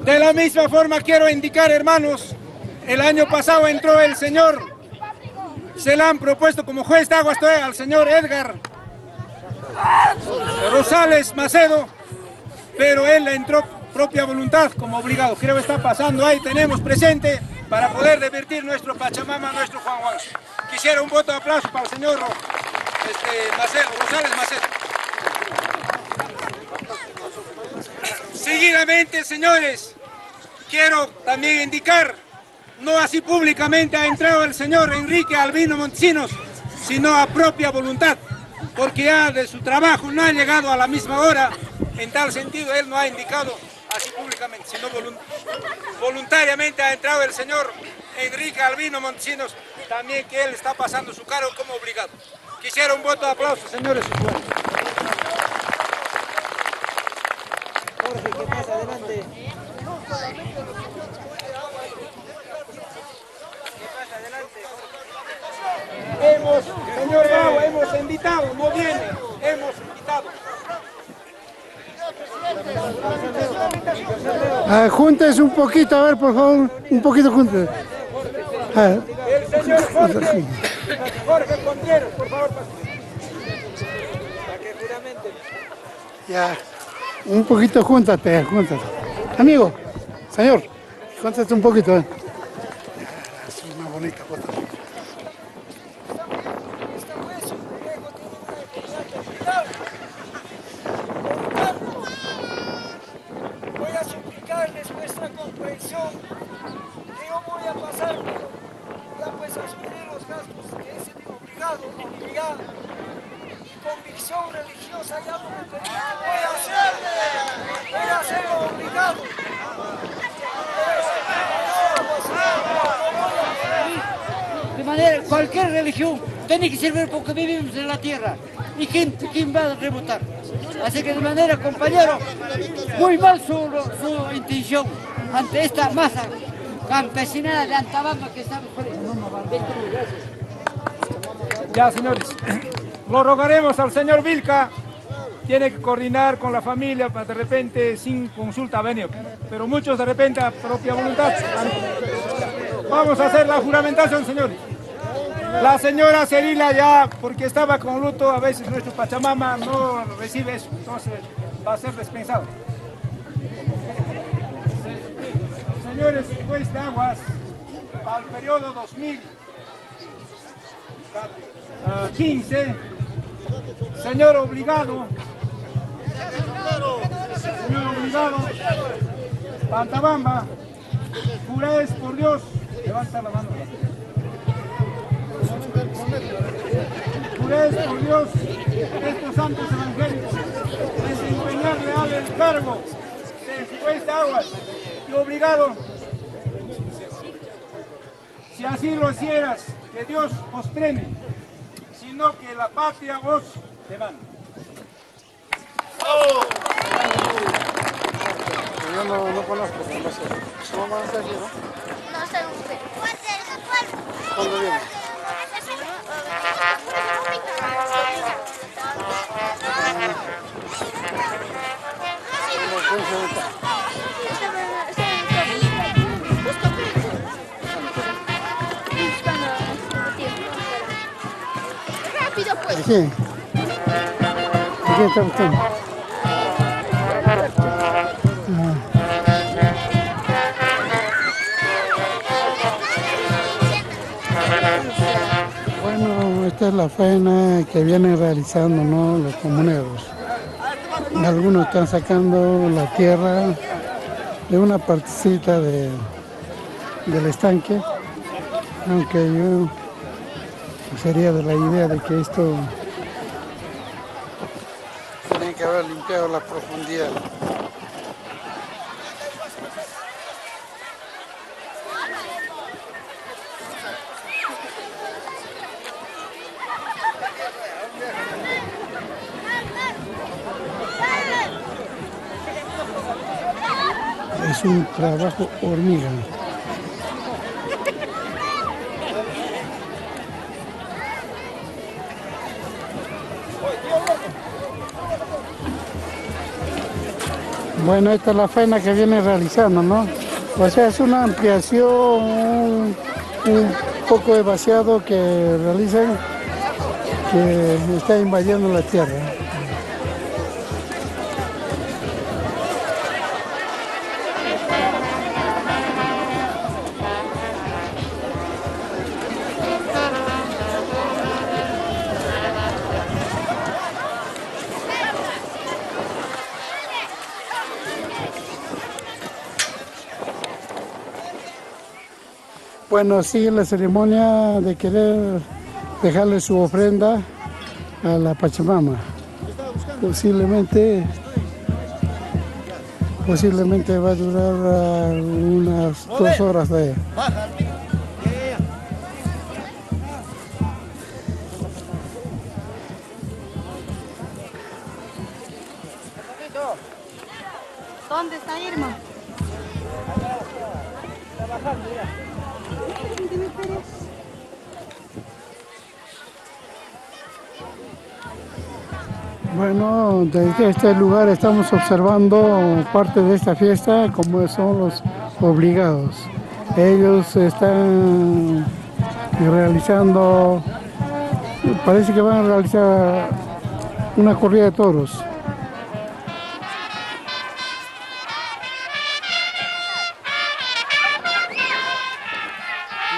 De la misma forma quiero indicar, hermanos, el año pasado entró el señor, se le han propuesto como juez de aguas al señor Edgar Rosales Macedo, pero él le entró propia voluntad como obligado. Creo que está pasando ahí, tenemos presente para poder revertir nuestro Pachamama, nuestro Juan Juan. Quisiera un voto de aplauso para el señor Macedo, Rosales Macedo. Seguidamente, señores, quiero también indicar, no así públicamente ha entrado el señor Enrique Albino Montesinos, sino a propia voluntad, porque ya de su trabajo no ha llegado a la misma hora. En tal sentido, él no ha indicado así públicamente, sino voluntariamente ha entrado el señor Enrique Albino Montesinos, también que él está pasando su cargo como obligado. Quisiera un voto de aplauso, señores. Jorge, ¿qué pasa? Adelante. Señor Bravo, hemos invitado, no viene, hemos invitado. Juntes un poquito, a ver, por favor, un poquito juntes. El señor Jorge Contreras, por favor. Ya, un poquito júntate. Amigo, señor, júntate un poquito. Es una bonita foto. Voy a suplicarles vuestra comprensión, que yo voy a pasar, ya pues asumir los gastos que he sido obligado. Mi convicción religiosa ya no me permite, voy a hacerlo obligado. De manera, cualquier religión tiene que servir porque vivimos en la tierra. ¿Y quién va a revotar? Así que de manera, compañero, muy mal su intención ante esta masa campesinada de Antabamba que estamos por ahí. Ya, señores, lo rogaremos al señor Vilca, tiene que coordinar con la familia, de repente sin consulta ha venido, pero muchos de repente a propia voluntad. Vamos a hacer la juramentación, señores. La señora Cerila ya, porque estaba con luto, a veces nuestro Pachamama no recibe eso, entonces va a ser dispensado. Señores, juez de aguas, al periodo 2015, señor obligado, Pantabamba, juráis por Dios, levanta la mano. Juráis por Dios, estos santos evangélicos, desempeñar leal el cargo de juez de aguas y obligado, si así lo hicieras, que Dios os premie, sino que la patria os demanda. Yo no conozco, no sé. ¿Cómo van a estar aquí, no? No sé usted. ¿Cuándo viene? Rápido pues. ¿Qué? ¿Qué está buscando? Bueno, esta es la faena que vienen realizando, ¿no?, los comuneros. Algunos están sacando la tierra de una partecita del estanque, aunque yo sería de la idea de que esto tiene que haber limpiado la profundidad. Es un trabajo hormiga. Bueno, esta es la faena que viene realizando, ¿no? O sea, es una ampliación, un poco de vaciado que realizan, que está invadiendo la tierra. Bueno, sigue la ceremonia de querer dejarle su ofrenda a la Pachamama. Posiblemente va a durar unas 2 horas de ella. ¿Dónde está Irma? Bueno, desde este lugar estamos observando parte de esta fiesta, como son los obligados. Ellos están realizando, parece que van a realizar una corrida de toros.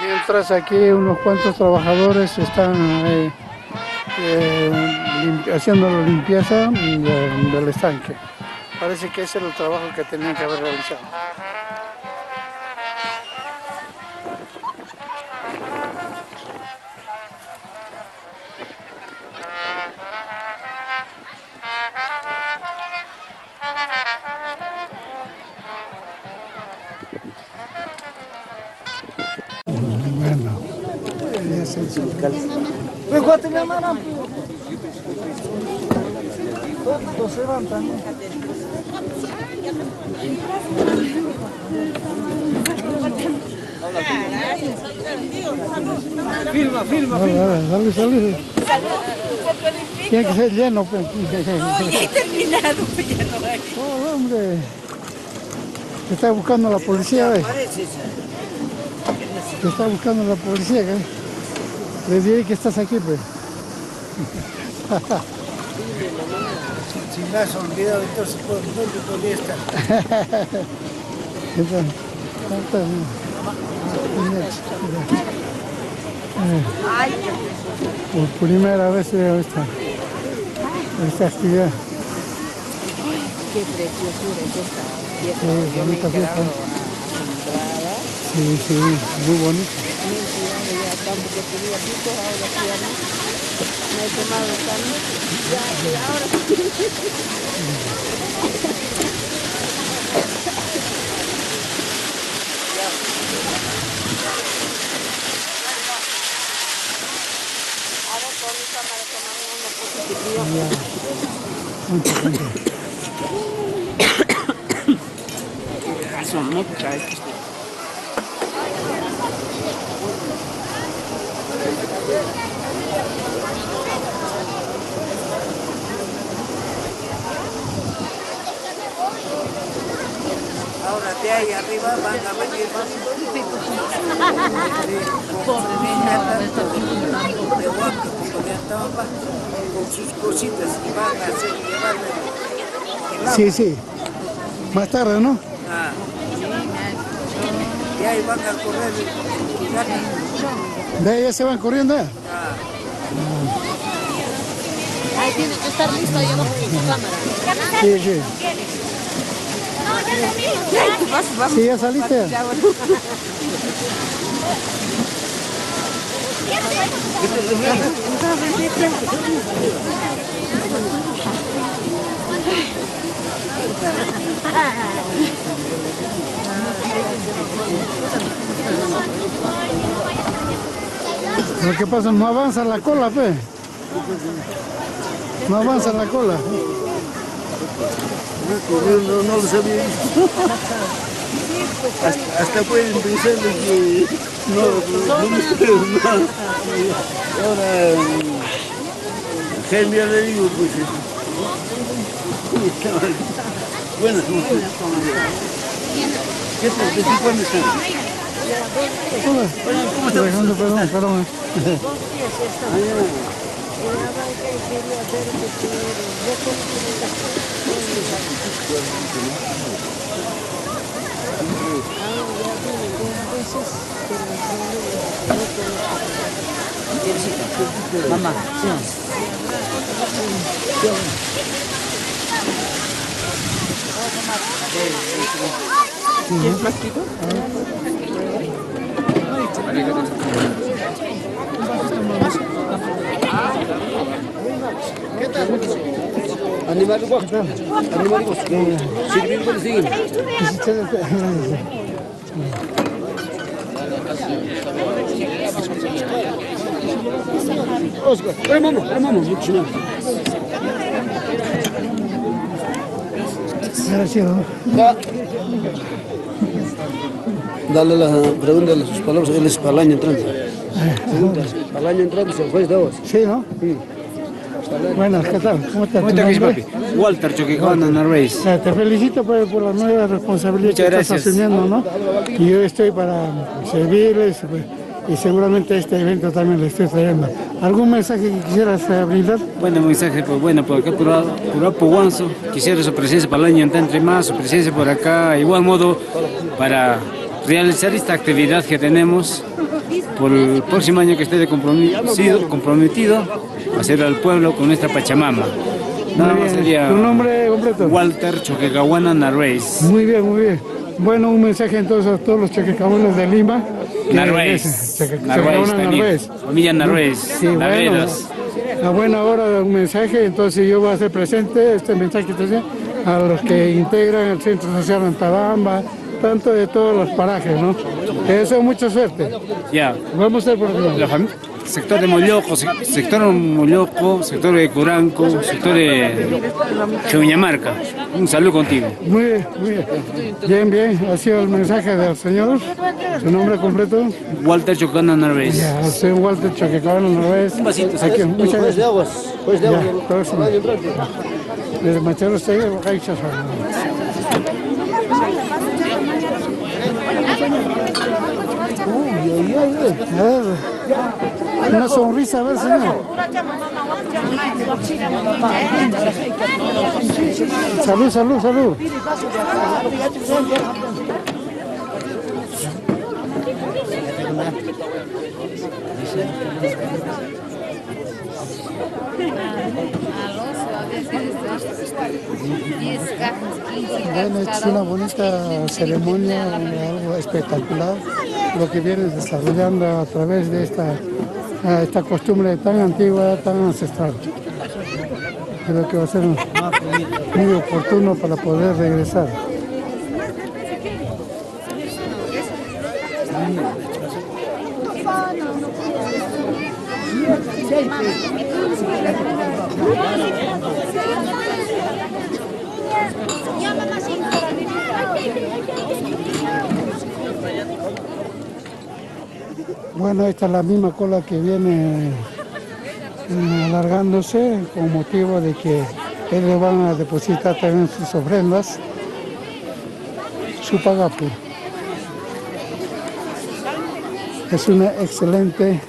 Mientras aquí unos cuantos trabajadores están haciendo la limpieza del estanque. Parece que ese es el trabajo que tenían que haber realizado. Bueno, ya se hizo el calcio. Todos se van también. Firma. Dale. Tiene que ser lleno. Pues. No, ya he terminado, pues ya no hay. Oh, hombre. Te está buscando la policía, ¿ves? Te está buscando la policía, ¿eh? Les diré que estás aquí, pues. Si me has olvidado, entonces, ¿dónde podría estar? Por primera vez veo esta actividad. Qué preciosura es esta fiesta. Sí, Yo me he bonita quedado fiesta. asombrada. Sí, muy bonito. Ya tampoco tenía pico, ahora sí ya no. Me he tomado también. Ya, ahora sí. Ahora con mi cámara tomamos una fotografía. Son muchas. Ahora de ahí arriba van a venir más. Pobre niña, de Huaca, porque estaban con sus cositas y van a hacer llevarle el agua. Sí. Más tarde, ¿no? Ah. Y ahí van a correr el gato. ¿De ahí ya se van corriendo? Ah. ahí tienes que estar listo ahí abajo con tu cámara. Sí. Vas. Sí, ya saliste. Lo que pasa, no avanza la cola, fe. No avanza la cola. No lo sabía. Hasta pueden pensar de que no me espero nada. Ahora, genial le digo, pues. Buenas noches. ¿Qué tal? ¿De cuándo están? ¿Cómo estás? Perdón. Mamá, ¿Quieres plástico? ¿Qué tal? Animal igual. Sirve por seguir. Oscar, vamos, Gracias. Dale la pregunta de sus palabras, él es para el año entrante. Para el año entrante se fue de vos. Sí, ¿no? Sí. Buenas, ¿qué tal? ¿Cómo estás? ¿Cómo estás, papi? Walter Choquehuana Narváez. Te felicito por la nueva responsabilidad que estás asumiendo, ¿no? Y yo estoy para servirles y seguramente este evento también le estoy trayendo. ¿Algún mensaje que quisieras brindar? Bueno, mensaje, pues bueno, por acá, por Apo Guanzo, quisiera su presencia para el año entrante más, su presencia por acá, de igual modo, para realizar esta actividad que tenemos por el próximo año que esté comprometido a hacer al pueblo con nuestra Pachamama. Nada más sería. ¿Tu nombre completo? Walter Choquehuana Narváez. Muy bien. Bueno, un mensaje entonces a todos los choquecahuanos de Lima. Narváez. Familia Narváez. Sí, bueno, a buena hora un mensaje, entonces yo voy a hacer presente este mensaje a los que integran el Centro Social Antabamba, tanto de todos los parajes, ¿no? Te deseo mucha suerte. Ya. Vamos a ir por aquí. Sector de Molloco, sector de Curanco, sector de Juñamarca. Un saludo contigo. Muy bien. Bien. Ha sido el mensaje del señor. ¿Su nombre completo? Walter Choquehuana Narváez. Ya, soy Walter Choquehuana Narváez. Un vasito. Aquí, muchas gracias. Pues de agua. Desde Machado Estegui, Bocaicha. Una sonrisa, a ver, señor. Salud, salud, salud. Bueno, es una bonita ceremonia, algo espectacular, lo que viene desarrollando a través de esta costumbre tan antigua, tan ancestral. Creo que va a ser muy oportuno para poder regresar. Bueno, esta es la misma cola que viene alargándose con motivo de que ellos van a depositar también sus ofrendas, su pagapu. Es una excelente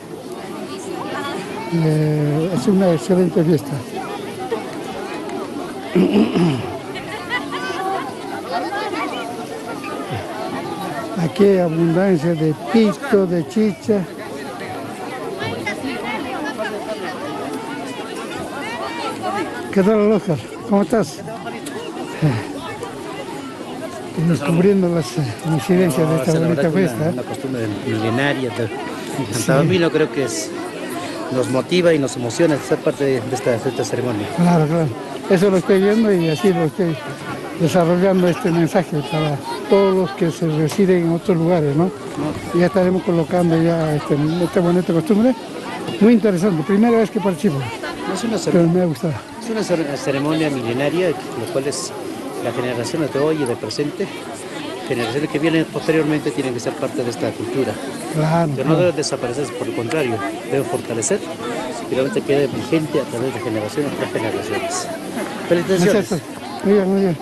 fiesta. Aquí hay abundancia de pisto, de chicha. ¿Qué tal, Oscar? ¿Cómo estás? Descubriendo las incidencias de esta bonita fiesta. Una costumbre milenaria. En Tabambino creo que nos motiva y nos emociona ser parte de esta ceremonia. Claro, claro. Eso lo estoy viendo y así lo estoy desarrollando este mensaje para todos los que se residen en otros lugares, ¿no? Ya estaremos colocando ya esta bonita costumbre. Muy interesante, primera vez que participo. Pero me ha gustado. Es una ceremonia milenaria, lo cual es la generación de hoy y de presente. Generaciones que vienen posteriormente tienen que ser parte de esta cultura. Claro. Pero no deben desaparecer, por el contrario, deben fortalecer y realmente quede vigente a través de generaciones tras generaciones. Felicitaciones. Muy bien, muy bien.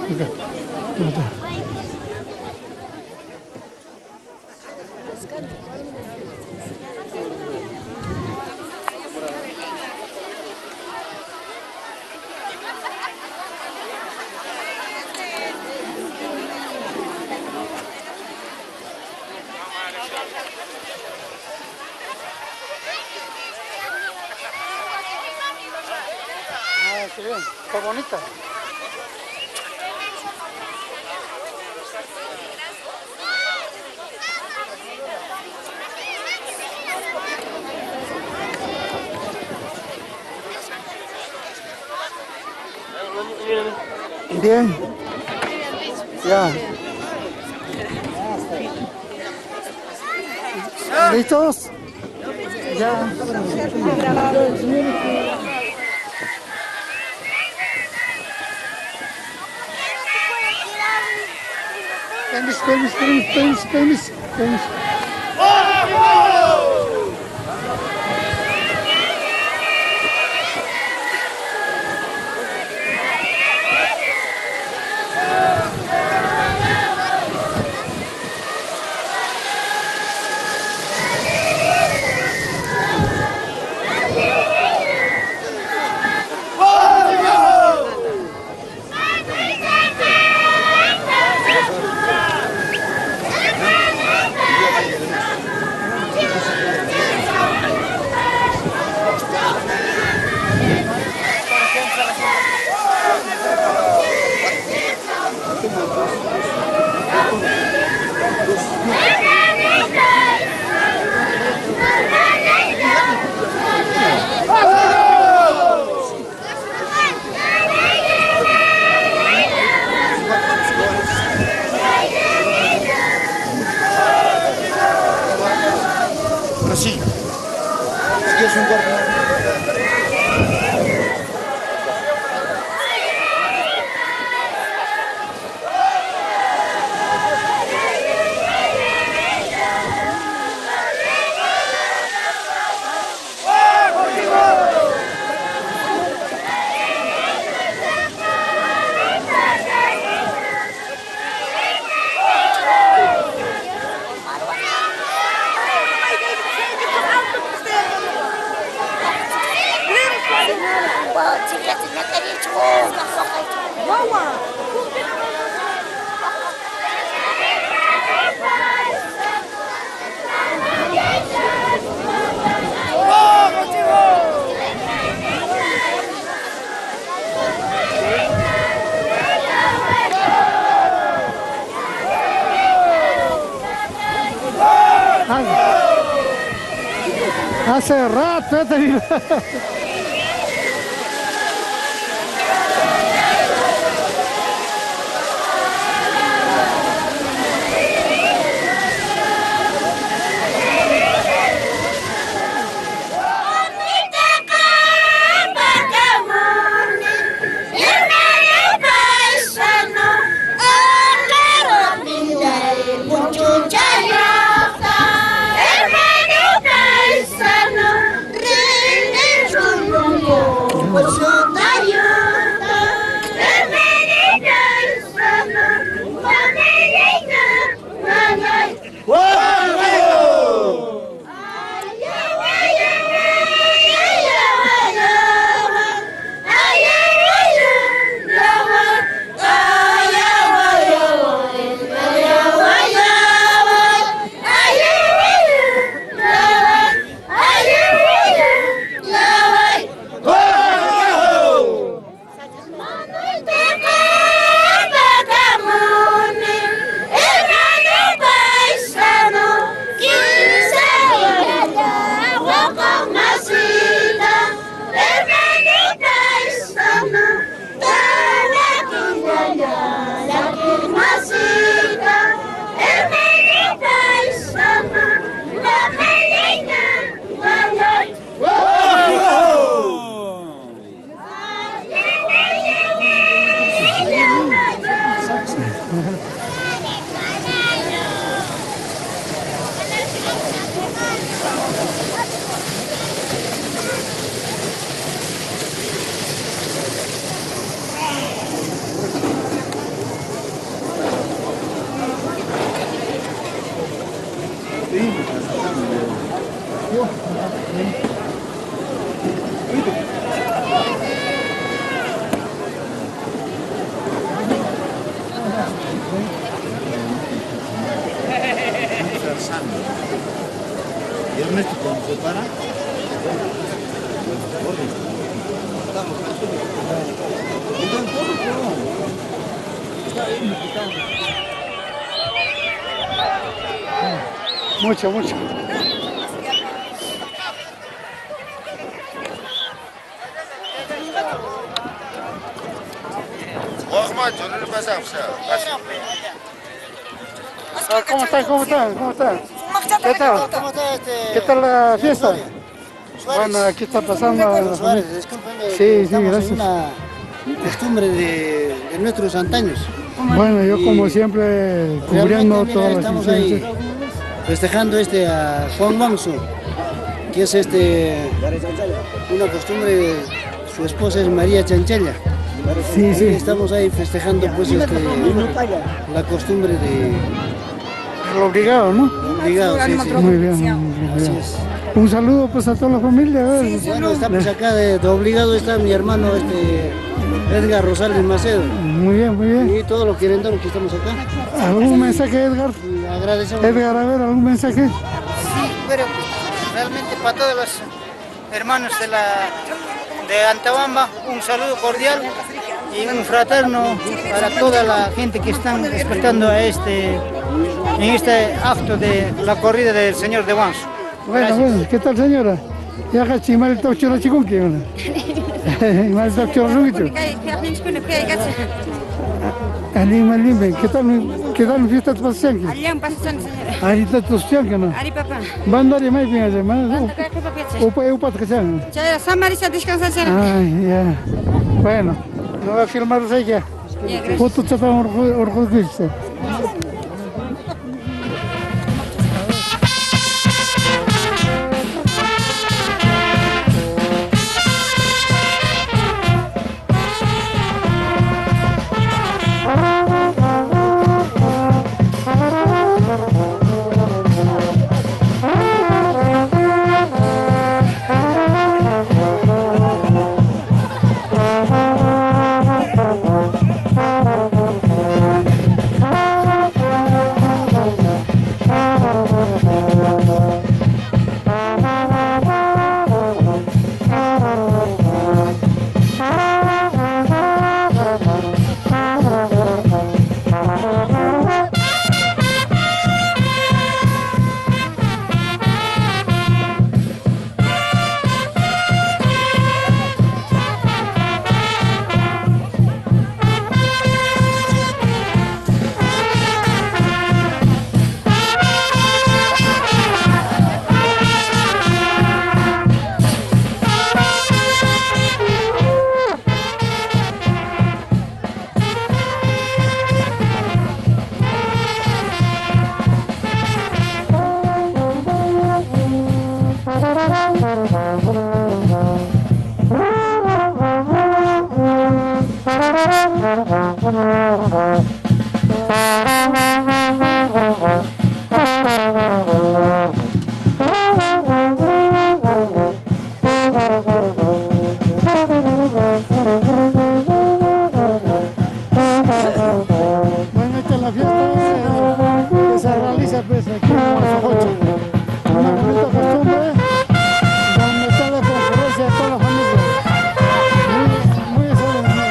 Qué bien, está bonita. Bien. Ya. ¿Listos? Ya. Permiso. Así. Es un cuarto. Hace rato he tenido. Mucho, mucho. ¿Cómo están? ¿Cómo están? ¿Cómo están? ¿Qué tal? ¿Qué tal la fiesta? Bueno, aquí está pasando. Sí, sí, gracias. Una costumbre de nuestros antaños. Bueno, yo como siempre cubriendo todas las estamos ahí festejando a Juan Wanso, que es una costumbre, su esposa es María Chanchella. Sí, sí. Estamos ahí festejando pues la costumbre de... El obligado, ¿no? El obligado, sí, sí. Muy bien, muy bien. Un saludo pues a toda la familia. Bueno, estamos acá de obligado, está mi hermano Edgar Rosales Macedo. Muy bien, muy bien. Y todos los querendanos que estamos acá. ¿Algún mensaje, Edgar? Agradecemos. Edgar, a ver, ¿algún mensaje? Sí, pero realmente para todos los hermanos de Antabamba, un saludo cordial y un fraterno para toda la gente que están despertando en este acto de la corrida del señor de Wanso. Bueno, bueno, ¿qué tal, señora? Ya casi mal está choro chikunki, ¿no? Mal está choro rugicho. Ali malimbe, ¿qué tal fiesta de pasianki? Ali un pasianki, señora. Ali está pasianki, ¿no? Ali papá. Bandari mai pinga je, mana? Upat que sean. Ya San Marisa descansa, señora. Ay, ya. Bueno, no voy a filmar eso ya. Foto chapa orgulloso. Bueno, esta es la fiesta que se realiza pues, aquí en Huasojocho. Una bonita costumbre donde está la concurrencia de toda la familia. Muy solemne.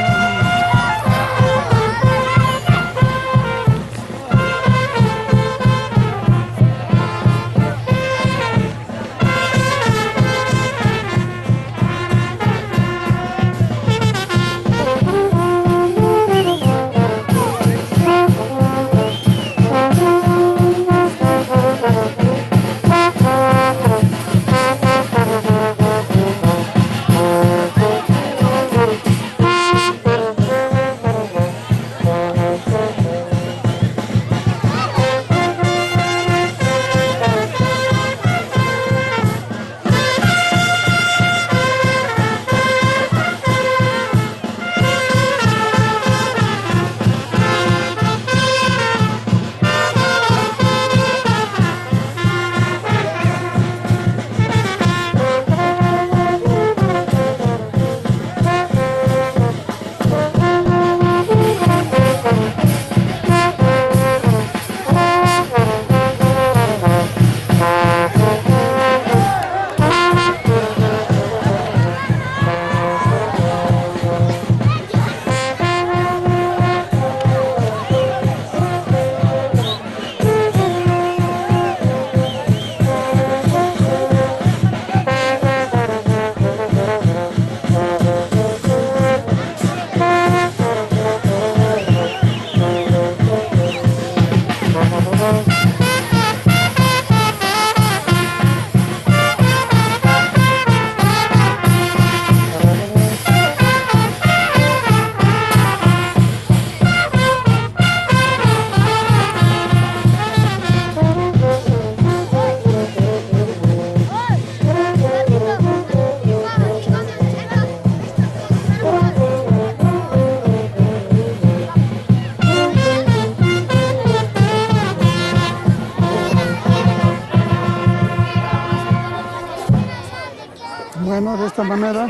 Bueno, de esta manera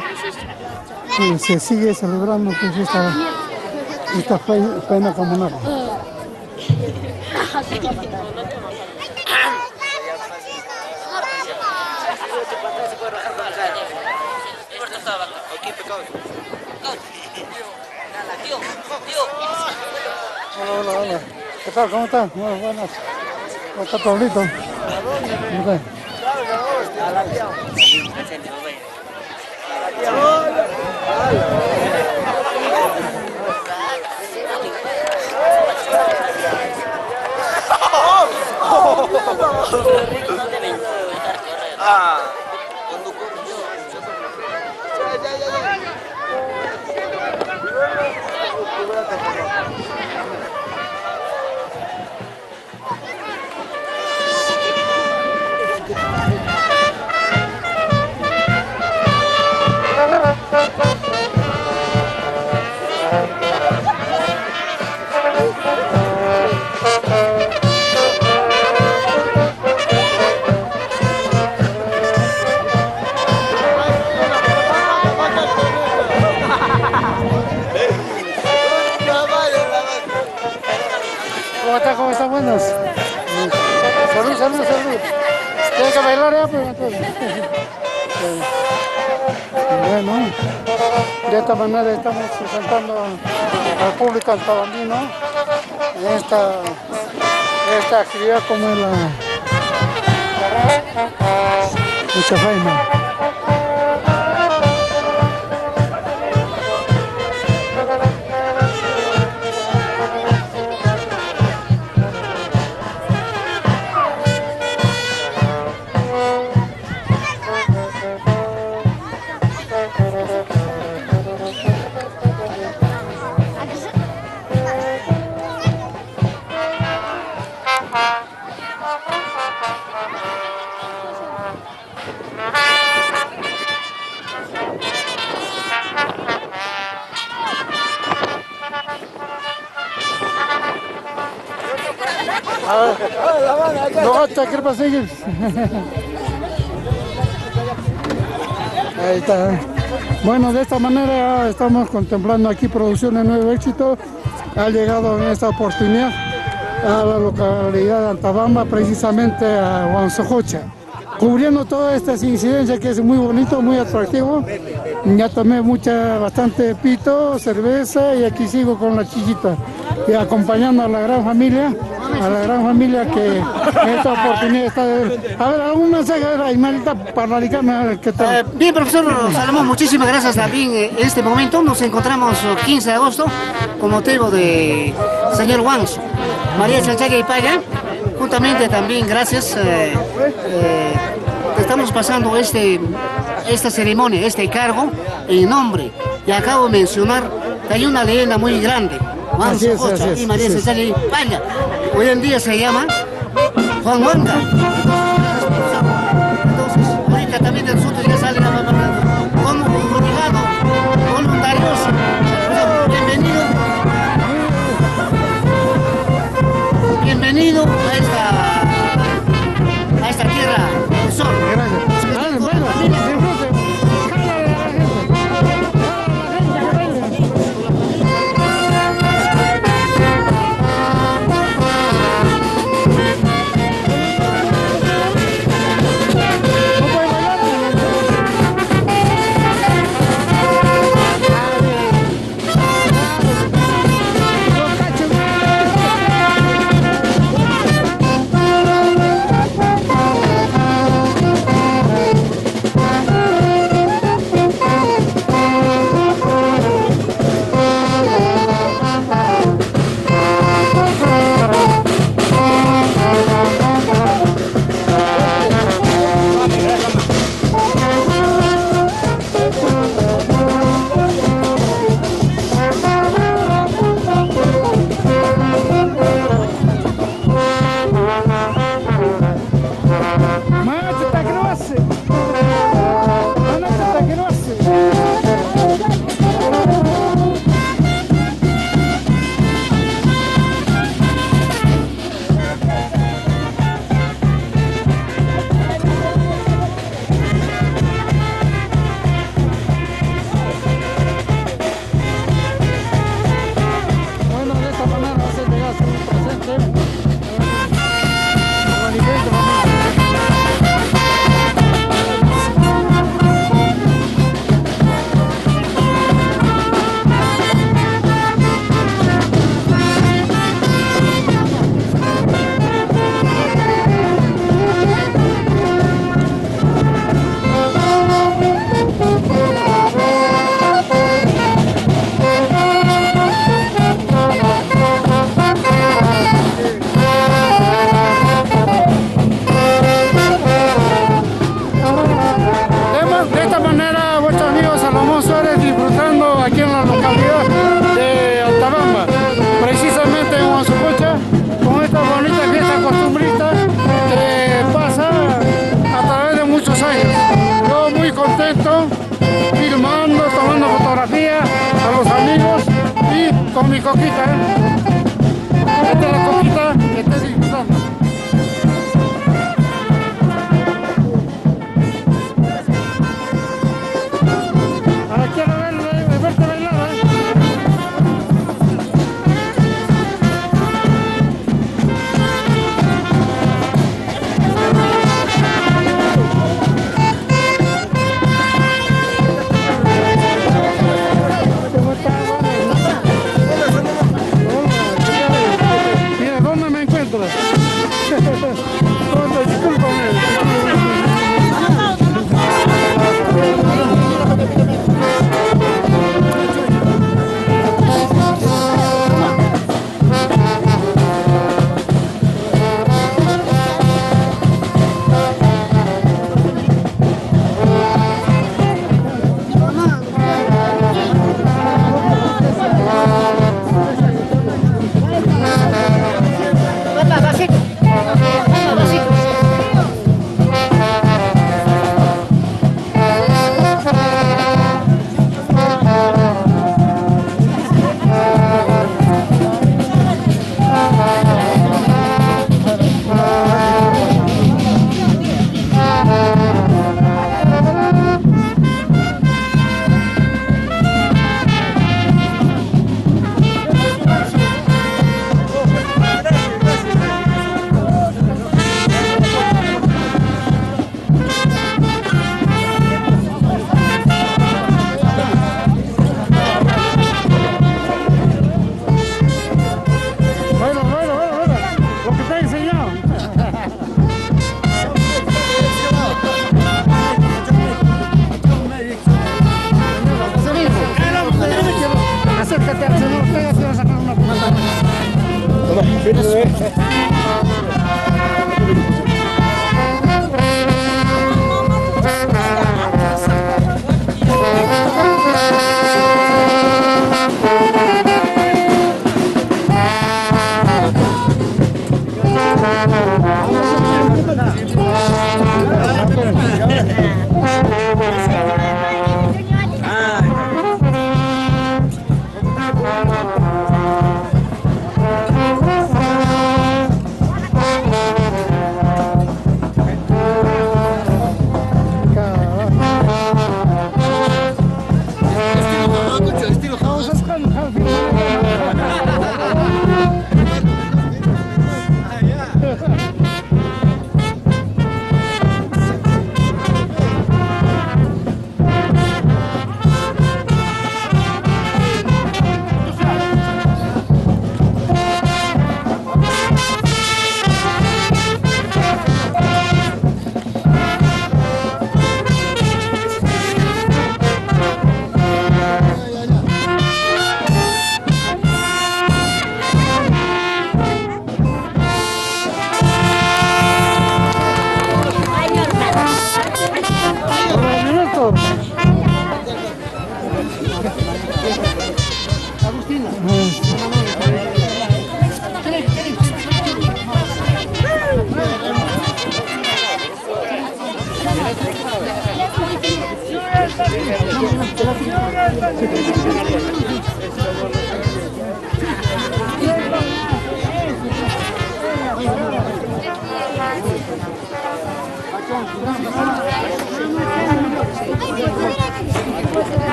se sigue celebrando pues, esta faena comunal. Hola, hola. ¿Qué tal? ¿Cómo estás? Muy buenas. ¿Cómo está Pablito? Okay. ¿Cómo está? Buenas. Salud, salud, salud. ¿Tiene que bailar ya? Pues, bueno, de esta manera estamos presentando al público altabambino esta actividad como es esta faena. No, ¿qué pasa? Ahí está. Bueno, de esta manera estamos contemplando aquí Producciones Nuevo Éxito. Ha llegado en esta oportunidad a la localidad de Antabamba, precisamente a Huansojocha, cubriendo todas estas incidencias que es muy bonito, muy atractivo. Ya tomé bastante pito, cerveza y aquí sigo con la chichita y acompañando a la gran familia que en esta oportunidad está. A ver, algún mensaje, Aymalita, para radicarme, ¿qué tal? Bien, profesor Salomón, muchísimas gracias también. En este momento nos encontramos 15 de agosto con motivo de señor Wanso, María Chanchaya y Paya. Juntamente también gracias, estamos pasando esta ceremonia, este cargo en nombre, y acabo de mencionar que hay una leyenda muy grande, Wanso Jocha y María Chanchaya y Paya. Hoy en día se llama Juan Huanca. Entonces, ahorita también nosotros ya salen a como comunidad, voluntarios. Bienvenido a esta tierra del sol. Gracias. Filmando, tomando fotografías a los amigos y con mi coquita, Esta es la coquita que estoy disfrutando. Ahora quiero verte bailar,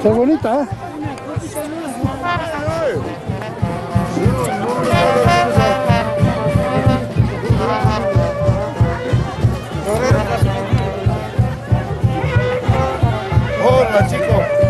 Está bonita, ¿eh? Hola, chicos.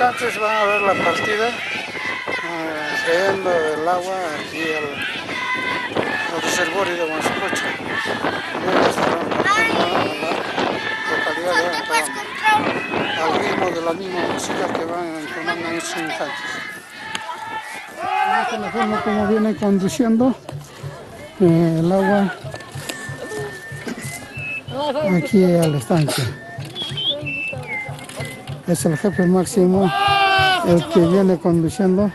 instantes van a ver la partida trayendo el agua aquí al reservorio de Huanzacocha. Al ritmo de la misma música que van entonando en estos instantes. Esta es la forma como viene conduciendo el agua aquí al estanque. Es el jefe máximo el que viene conduciendo.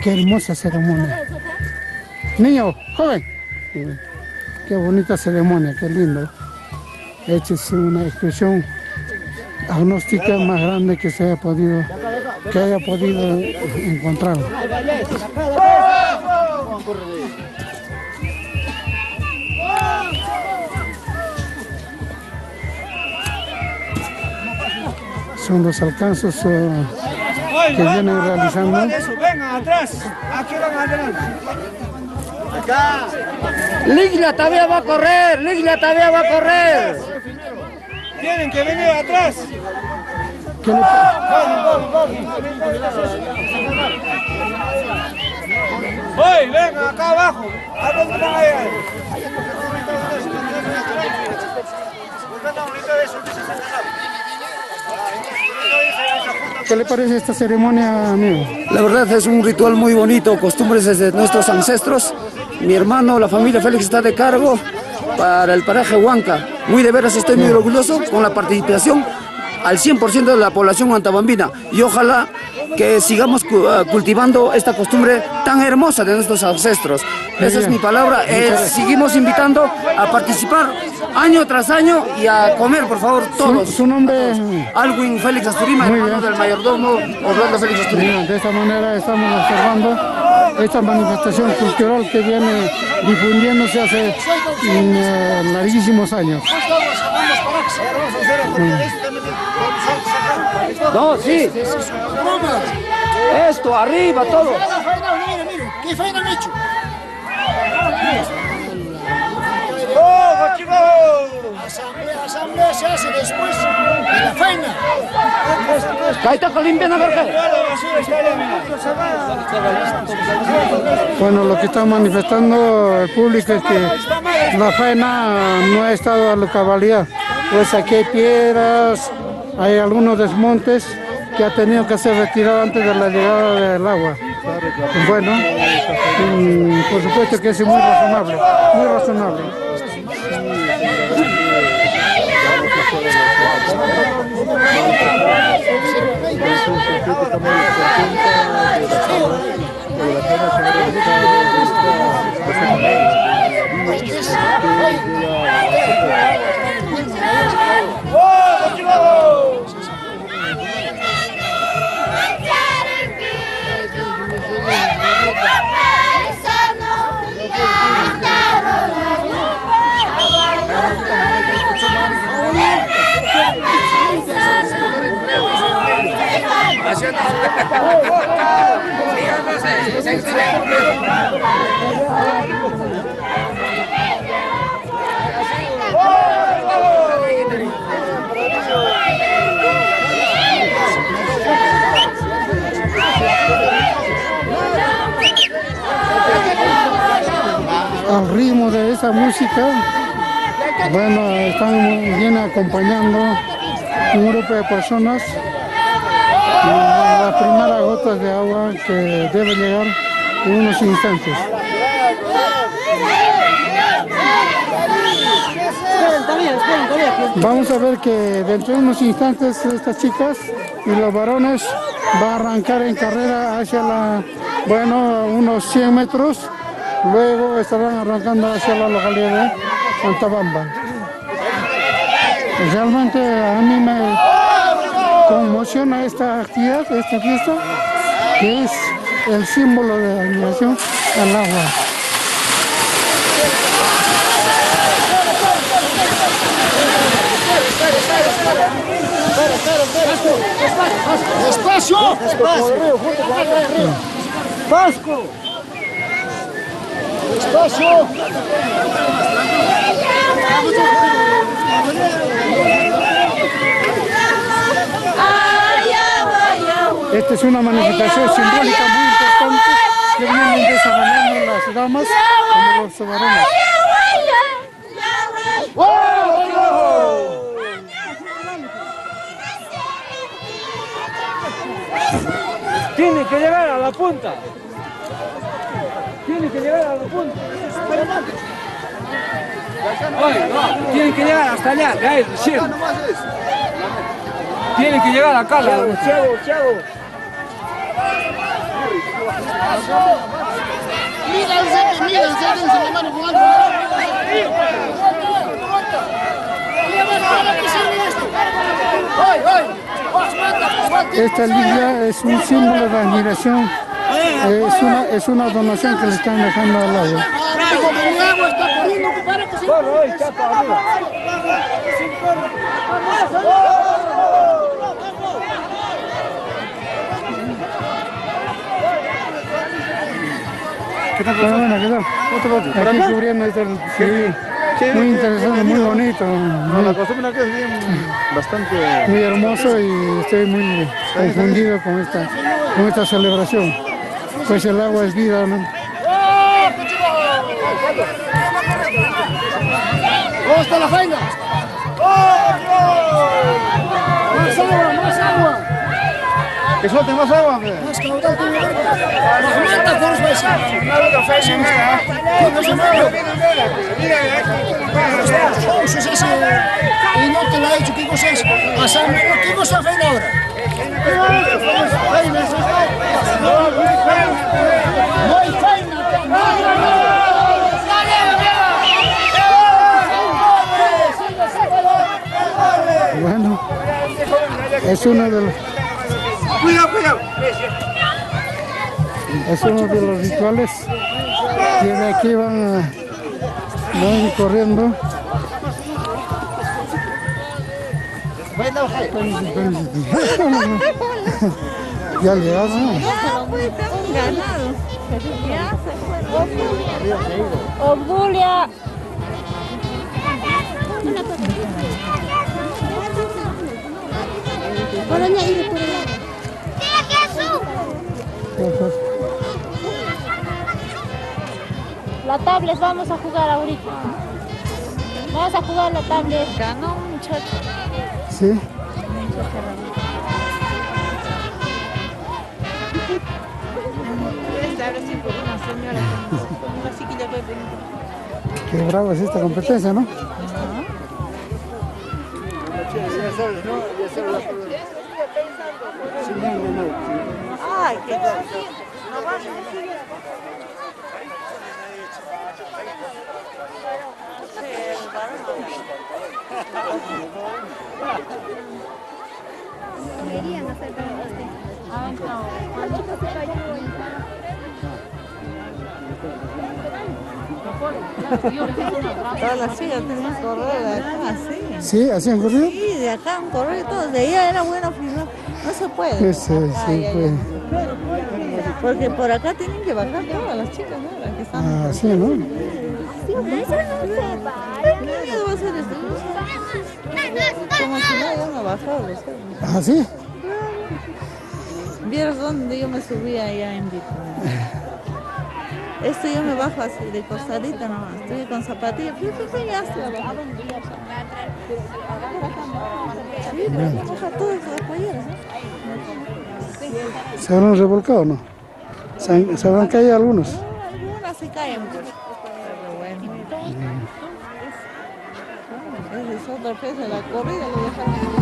Qué hermosa ceremonia. Niño, joven. Qué bonita ceremonia, qué lindo. Esta es una expresión agnóstica más grande que haya podido encontrar. Son los alcances que vienen realizando. Vengan atrás, aquí van adelante. Acá. Liglia todavía va a correr, Liglia todavía va a correr. Tienen que venir atrás. Voy, vengan acá abajo. ¿A dónde van a llegar? ¿Qué le parece esta ceremonia, amigo? La verdad es un ritual muy bonito, costumbres desde nuestros ancestros. Mi hermano, la familia Félix está de cargo para el paraje Huanca. Muy de veras estoy muy orgulloso con la participación al 100% de la población huantabambina y ojalá que sigamos cultivando esta costumbre tan hermosa de nuestros ancestros. Esa es mi palabra. Seguimos invitando a participar año tras año y a comer, por favor, todos. ¿Su nombre? Alwin Félix Asturima, hermano del mayordomo Orlando Félix Asturima. De esta manera estamos observando esta manifestación cultural que viene difundiéndose hace larguísimos años. No, sí. Esto, arriba, todo. ¿Qué faena han hecho? ¡Oh, chicos! Asamblea se hace después de la faena. Bueno, lo que está manifestando el público es que la faena no ha estado a la cabalidad. Pues aquí hay piedras, hay algunos desmontes que ha tenido que ser retirado antes de la llegada del agua. Bueno, por supuesto que es muy razonable, muy razonable. Al ritmo de esa música, bueno, viene acompañando un grupo de personas. Las primeras gotas de agua que debe llegar en unos instantes. Vamos a ver que dentro de unos instantes estas chicas y los varones van a arrancar en carrera hacia unos 100 metros, luego estarán arrancando hacia la localidad de Huantabamba. Realmente a mí me conmociona esta actividad, esta fiesta, que es el símbolo de admiración al agua. ¡Despacio! ¡Vasco! ¡Despacio! Esta es una manifestación simbólica muy importante que vienen desarrollando las damas como los varones. Tiene que llegar a la punta. Tiene que llegar a la punta. Tienen que llegar hasta allá, de ahí, recién. Tienen que llegar acá. Chavo. Esta liga es un símbolo de admiración, es una donación que le están dejando al lado. ¿Qué tal? Bueno, ¿qué tal? Aquí cubriendo este, sí, muy interesante, muy bonito. La costumbre aquí es bien, bastante... Muy hermoso y estoy muy confundido con esta celebración. Pues el agua es vida, ¿no? ¿Cómo está la faena? Más agua. Que suelte más agua, hombre. Más caudal tiene agua. Más mata, por eso. Y no te lo he dicho, ¿qué cosa es? ¿Qué cosa es faena ahora? No hay faena. Bueno, es uno de los... Cuidado. Es uno de los rituales que de aquí van corriendo. Ya llegaron. Ya, pues, estamos ganados. Ya se fue. Obdulia. La tablet vamos a jugar ahorita. Vamos a jugar la tablet. Ganó un muchacho. Sí. Qué brava es esta competencia, ¿no? Ay, qué Deberían hacer Todas las chicas tenían correr de acá, sí. ¿Sí? ¿Hacían corrido? Sí, de acá un correr todo. De allá era bueno filmar. No se puede. Sí, pues. Porque por acá tienen que bajar todas las chicas, ¿no? Las que están. Ah, sí, ¿no? ¿Qué miedo va a ser esto? Como si no hayan bajado los cerros. ¿Ah, sí? ¿Vieron dónde yo me subía allá en Vito? Esto yo me bajo así, de costadita nomás. Estoy con zapatillas. Fíjate, ya estoy abajo. Sí, pero se baja todas las polleras, ¿no? ¿Se habrán revolcado o no? ¿Se habrán caído algunos? Algunas se caen, pues. Pero bueno. Esa es otra vez de la corrida, lo dejaron.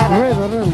Rueda, rueda.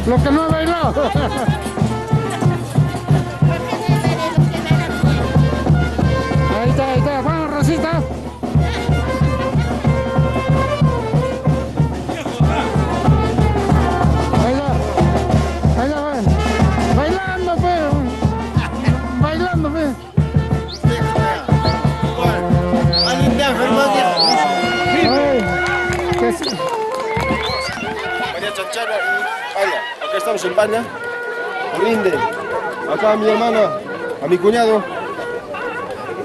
Lo que no ha bailado. Ahí está. Vamos, Rosita. Ahí va. Bailando, pues. María Chanchana y Aya. Acá estamos en Paña. Rinde. Acá a mi hermana, a mi cuñado.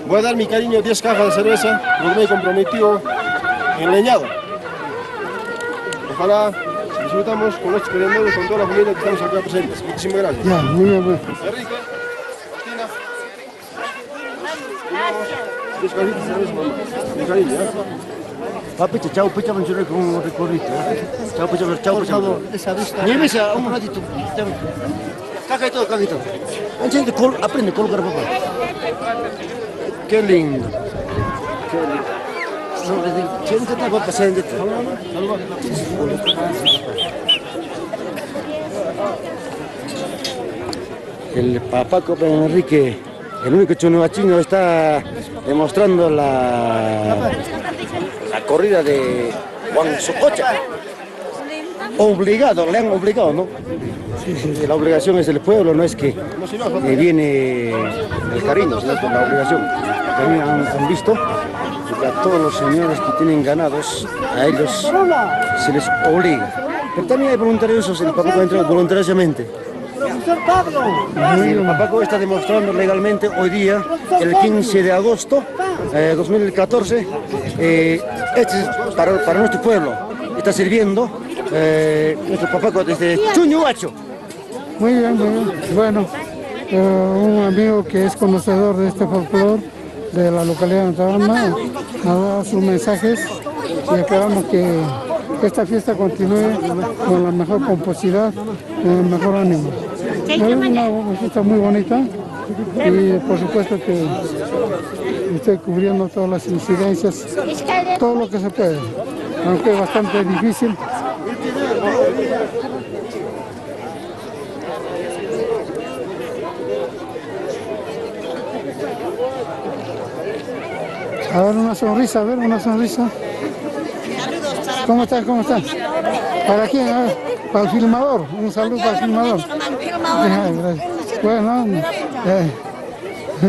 Voy a dar mi cariño 10 cajas de cerveza, lo que me he comprometido en leñado. Ojalá disfrutamos con los querendores, con toda la familia que estamos acá presentes. Muchísimas gracias. Ya, muy bien, pues. Enrique, Martina. 10 cajitas de cerveza, mamá. Mi cariño, ¿eh? Papi, chao, pues, vamos a ir con un recorrido. Chao, pues, por favor, llévese a un ratito. Caja y todo. Aprende a colgar, papá. Qué lindo. Siéntate, papá, siéntate. El papá Copa Enrique, el único chunubachino, está demostrando la corrida de Juan Sococha. Obligado, le han obligado, ¿no? Sí. La obligación es del pueblo, no es que viene el cariño, sino por la obligación. También han visto que a todos los señores que tienen ganados, a ellos se les obliga. Pero también hay voluntarios, el papá entra voluntariamente. El Papaco está demostrando legalmente hoy día, el 15 de agosto de 2014, este es para nuestro pueblo. Está sirviendo nuestro Papaco desde Chuñuacho. Muy bien. Bueno, un amigo que es conocedor de este folclore de la localidad de Antabamba ha dado sus mensajes y esperamos que esta fiesta continúe con la mejor pomposidad, con el mejor ánimo. Es una fiesta muy bonita y por supuesto que estoy cubriendo todas las incidencias, todo lo que se puede, aunque es bastante difícil. A ver, una sonrisa. ¿Cómo estás? ¿Para quién? A ver, para el filmador. Un saludo para el filmador. Gracias. Bueno,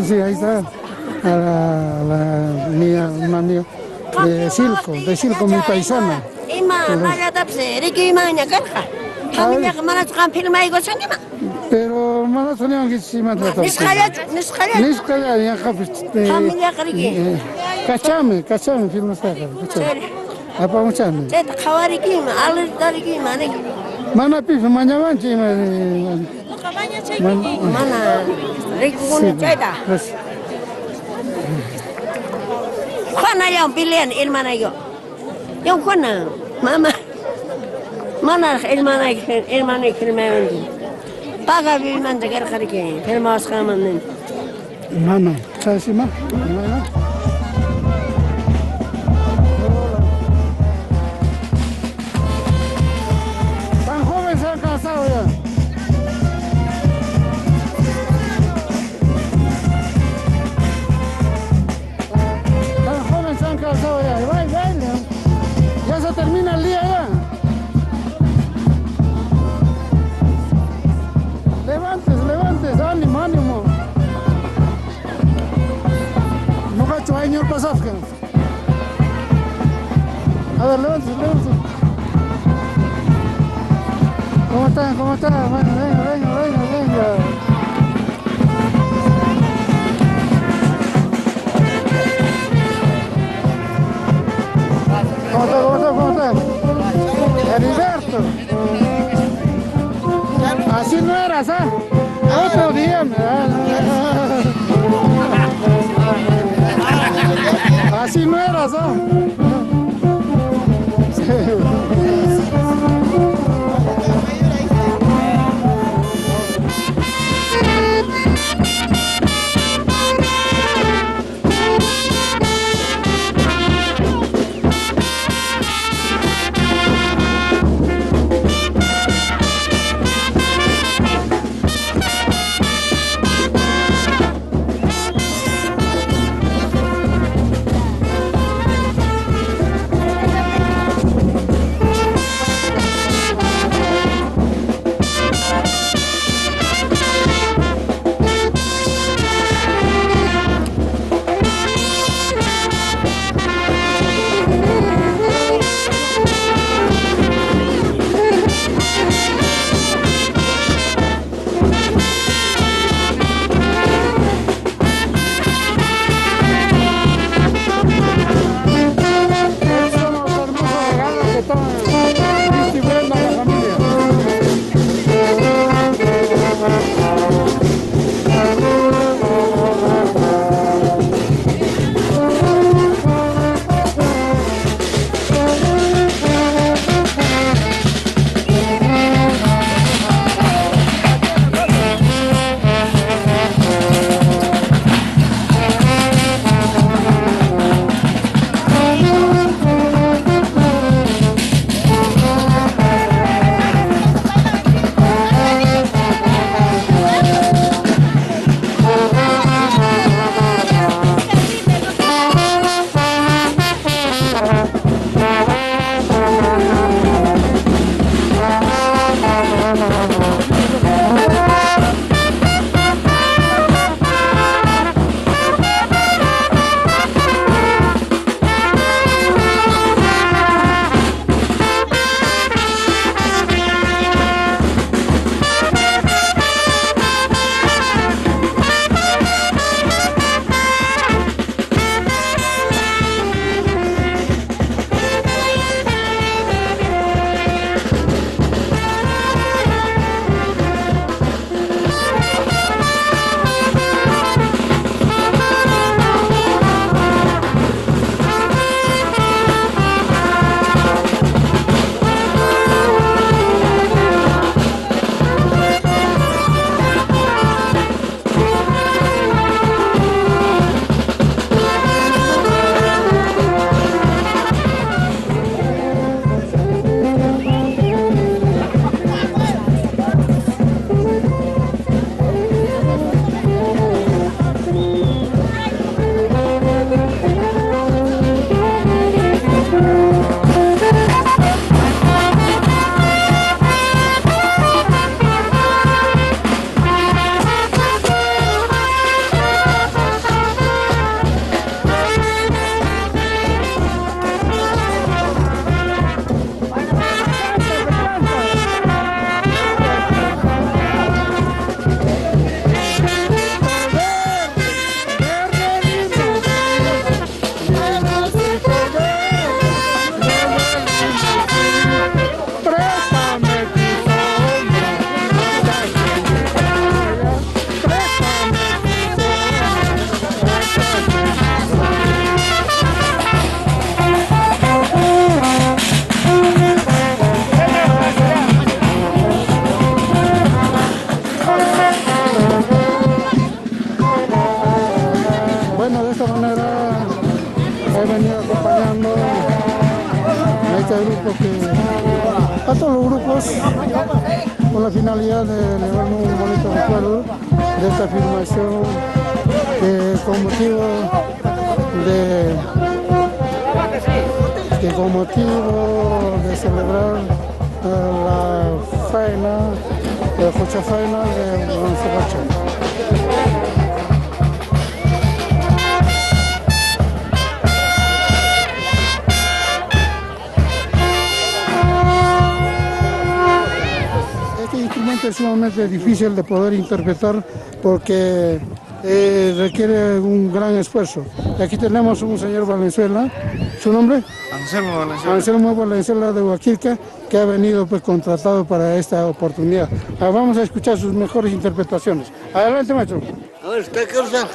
sí, ahí está. A la mía, un amigo. de Silco, mi paisana. Pero mana soñan que si mata. Nisqalla. Ya cachame film está. Apa muchame. Mana pif mañana Mana Juana yang pilihan ilmana yo. Yang Juana, mama. Mana ilmana kirmendi. Paga bilmem de gel karike. Filmas kamanın. Mana, ¿sabes más? Mana. Tan joven se han casado ya. Ya se termina el día ya. Levantes, ánimo. No cacho, señor Pasafka. A ver, levántese. ¿Cómo están? Bueno, venga. ¿Cómo está? Heriberto. Así no eras, ¿ah? Otro día, así no eras, ¿ah? este grupo a todos los grupos con la finalidad de elevar un bonito recuerdo de esta filmación con motivo de celebrar la faena, la Jocha Faena de Ranzocacha. Este instrumento es sumamente difícil de poder interpretar porque requiere un gran esfuerzo. Aquí tenemos un señor Valenzuela. ¿Su nombre? Anselmo Valenzuela. Anselmo Valenzuela de Huaquilca, que ha venido pues contratado para esta oportunidad. Vamos a escuchar sus mejores interpretaciones. Adelante, maestro. A ver, ¿usted qué usa?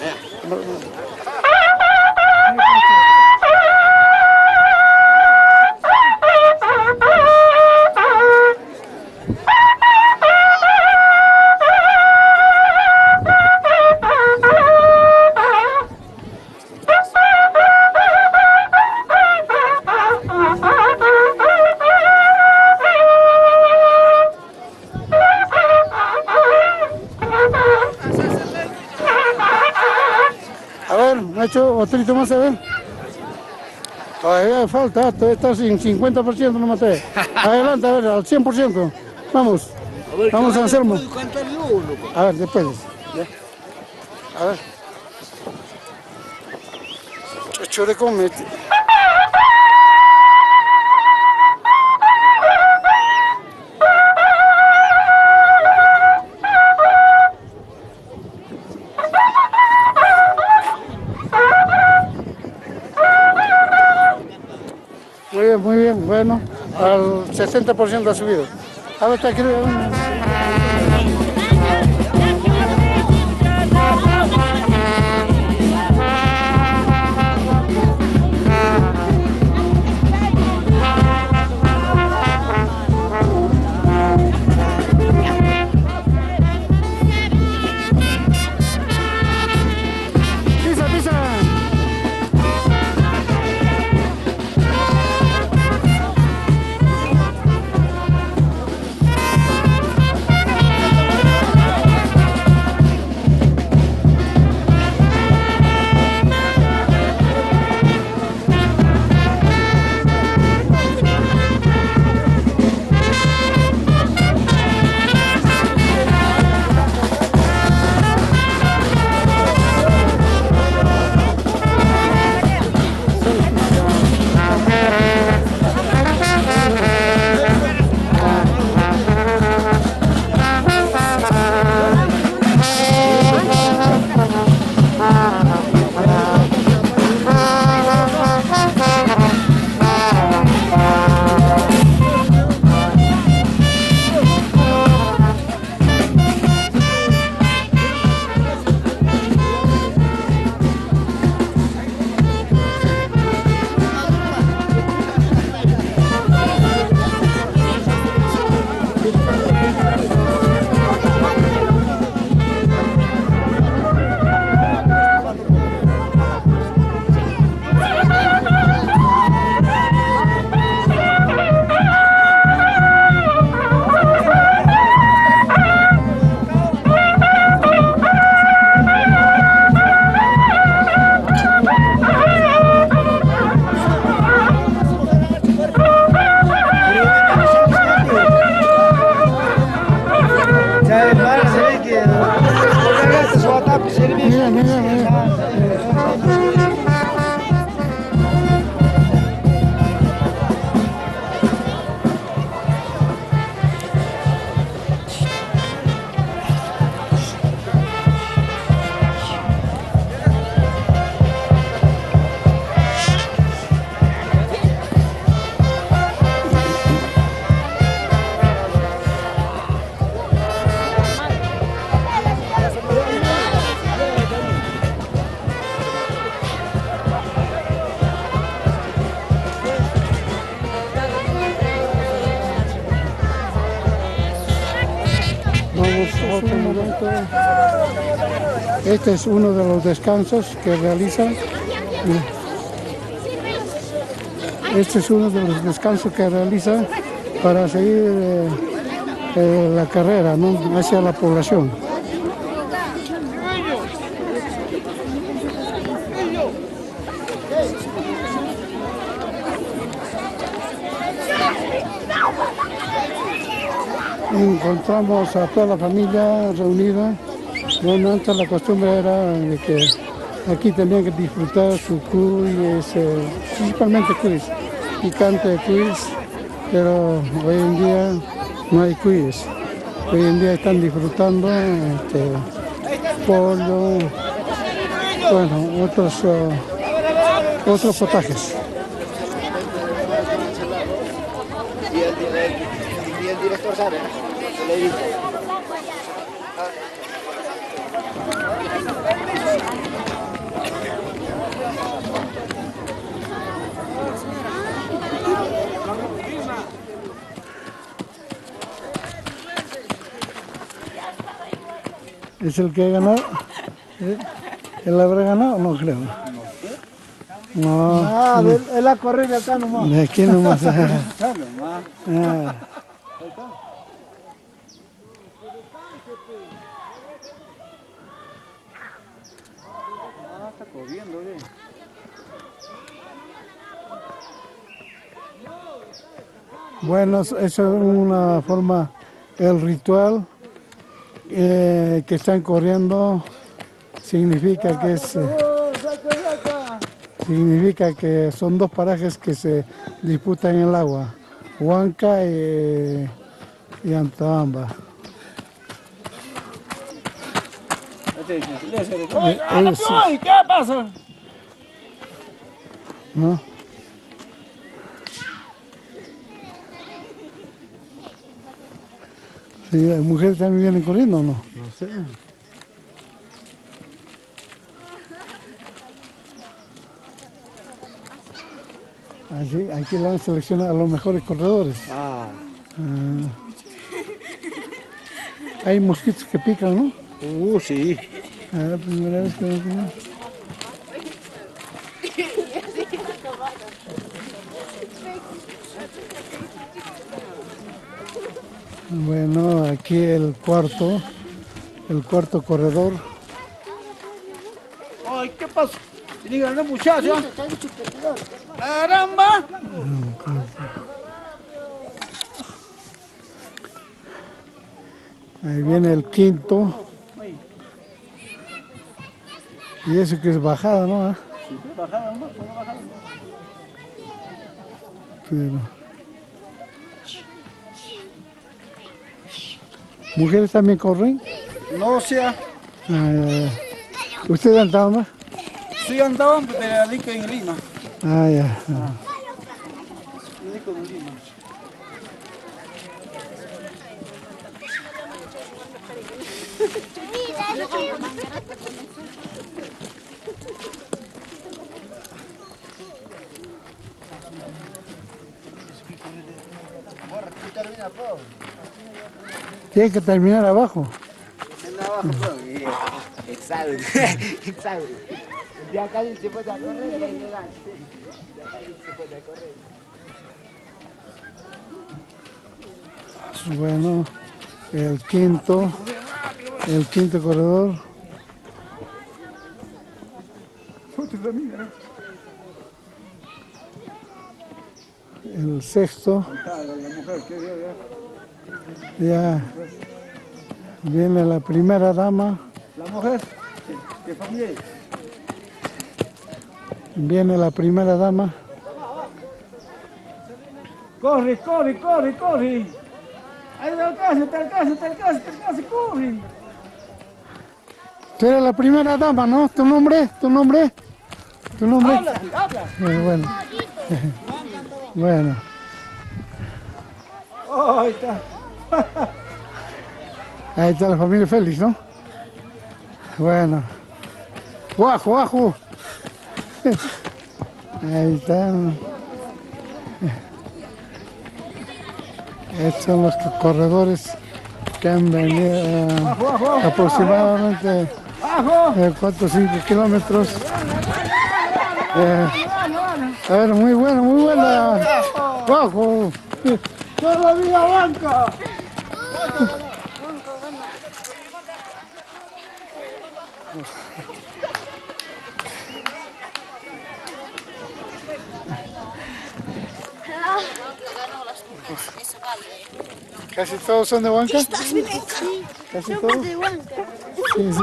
Otrito más, a ver. Todavía falta, todavía estás en 50%, no maté. Adelante, a ver, al 100%. Vamos. Vamos, Anselmo. A ver, después. A ver. Churecón, muy bien, bueno, al 60% ha subido. A ver, está aquí. Este es uno de los descansos que realizan. Este es uno de los descansos que realiza para seguir la carrera, ¿no?, hacia la población. Encontramos a toda la familia reunida. Bueno, antes la costumbre era de que aquí tenían que disfrutar su cuy, principalmente cuis, picante de cuis, pero hoy en día no hay cuis. Hoy en día están disfrutando pollo, bueno, otros potajes. Y el director sabe, le digo. ¿Es el que ganó? ¿Él habrá ganado? No creo. No. Él ha corrido acá nomás. De aquí nomás. Está corriendo, Bueno, eso es una forma, el ritual que están corriendo significa que son dos parajes que se disputan en el agua, Huanca y Antabamba. ¿Qué pasa? ¿No? Sí, ¿las mujeres también vienen corriendo o no? No sé. Aquí le han seleccionado a los mejores corredores. Hay mosquitos que pican, ¿no? Sí. La primera vez que lo veo. Bueno, aquí el cuarto corredor. Ay, ¿qué pasa? Díganle, muchachos. ¡Caramba! Ahí viene el quinto. Y eso que es bajada, ¿no? Sí, bajada, ¿no? Bajada. Pero... ¿Mujeres también corren? No, sea. ¿Usted andaba más? Sí, andaban, pero radico en Lima. Ya. Radico en Lima. Tiene que terminar abajo. Exacto. De acá se puede correr, de acá se puede correr. Bueno, el quinto corredor. El sexto. Ya viene la primera dama. La mujer, ¿qué familia es? Viene la primera dama. Corre. Ahí te alcanza, corre. Tú eres la primera dama, ¿no? ¿Tu nombre? Habla. Bueno. Bueno. Oh, ahí está. Ahí está la familia Félix, ¿no? Bueno. Guajo. Ahí están. Estos son los corredores que han venido aproximadamente 4 o 5 kilómetros. A ver, muy buena, muy buena. Bajo. ¡Todavía banca! ¿Casi todos son de Huanca? ¿Casi todos? de Huanca. Sí, sí.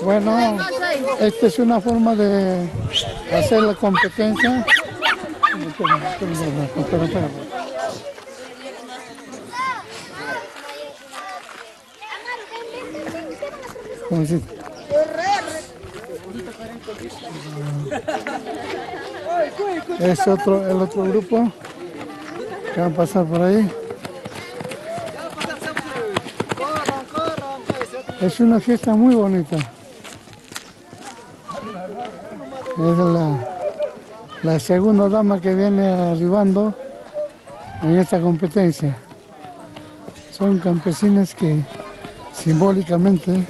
Bueno, esta es una forma de hacer la competencia. ¿Cómo se dice? Es el otro grupo que va a pasar por ahí. Es una fiesta muy bonita. Es la segunda dama que viene arribando en esta competencia. Son campesinos que simbólicamente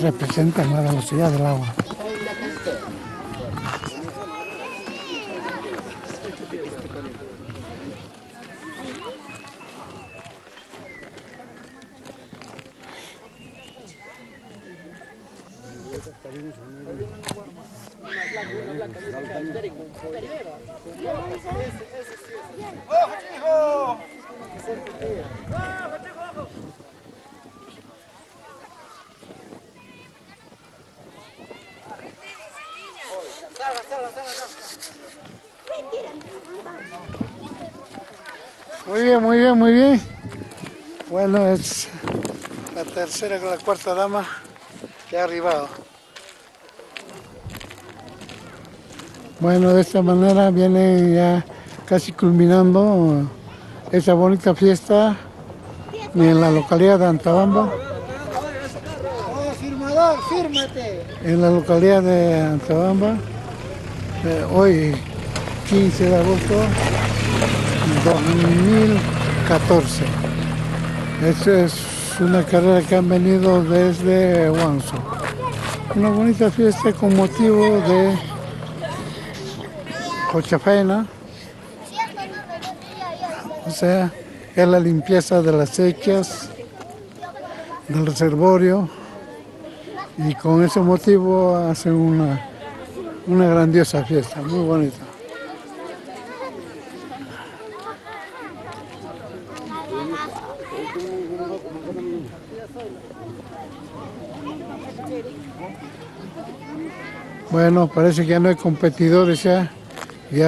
representan la velocidad del agua. Muy bien, muy bien, muy bien. Bueno, es la tercera con la cuarta dama que ha arribado. Bueno, de esta manera viene ya casi culminando esa bonita fiesta en la localidad de Antabamba. Firmador, fírmate. En la localidad de Antabamba, hoy 15 de agosto 2014. Esta es una carrera que han venido desde Huanzo. Una bonita fiesta con motivo de Cochafaina, o sea, es la limpieza de las sequías, del reservorio, y con ese motivo hacen una grandiosa fiesta, muy bonita. Bueno, parece que ya no hay competidores ya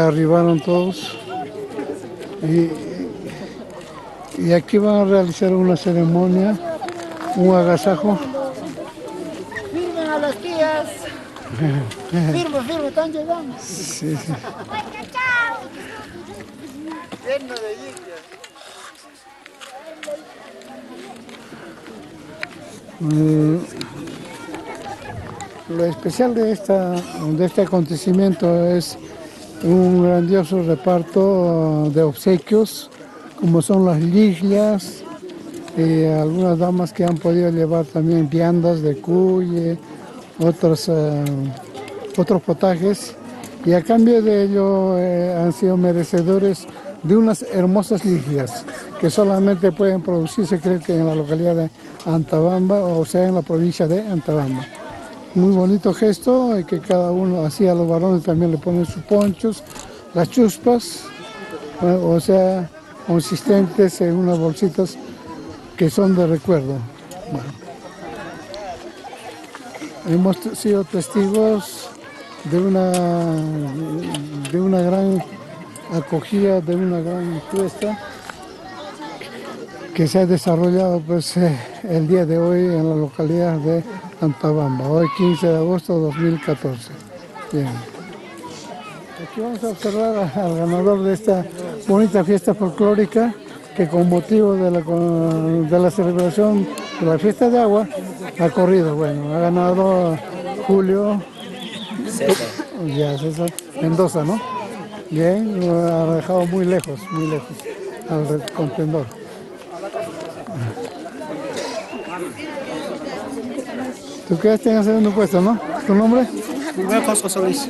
arribaron todos. Y aquí van a realizar una ceremonia, un agasajo. Firmen a las tías. Firme, están llegando. Sí, sí. Lleno de indias. Lo especial de este acontecimiento es un grandioso reparto de obsequios, como son las liglias, y algunas damas que han podido llevar también viandas de cuye, otros potajes, y a cambio de ello han sido merecedores de unas hermosas liglias que solamente pueden producirse, creo que en la localidad de Antabamba, o sea, en la provincia de Antabamba. Muy bonito gesto, que cada uno, así a los varones también le ponen sus ponchos, las chuspas, o sea, consistentes en unas bolsitas que son de recuerdo. Bueno. Hemos sido testigos de una gran acogida, de una gran fiesta que se ha desarrollado pues, el día de hoy en la localidad de Antabamba, hoy 15 de agosto de 2014. Bien. Aquí vamos a observar al ganador de esta bonita fiesta folclórica que con motivo de la celebración de la fiesta de agua ha corrido. Bueno, ha ganado Julio César Mendoza, ¿no? Bien, lo ha dejado muy lejos al contendor. Tú quedaste en el segundo puesto, ¿no? ¿Tu nombre? Rubén José Solís.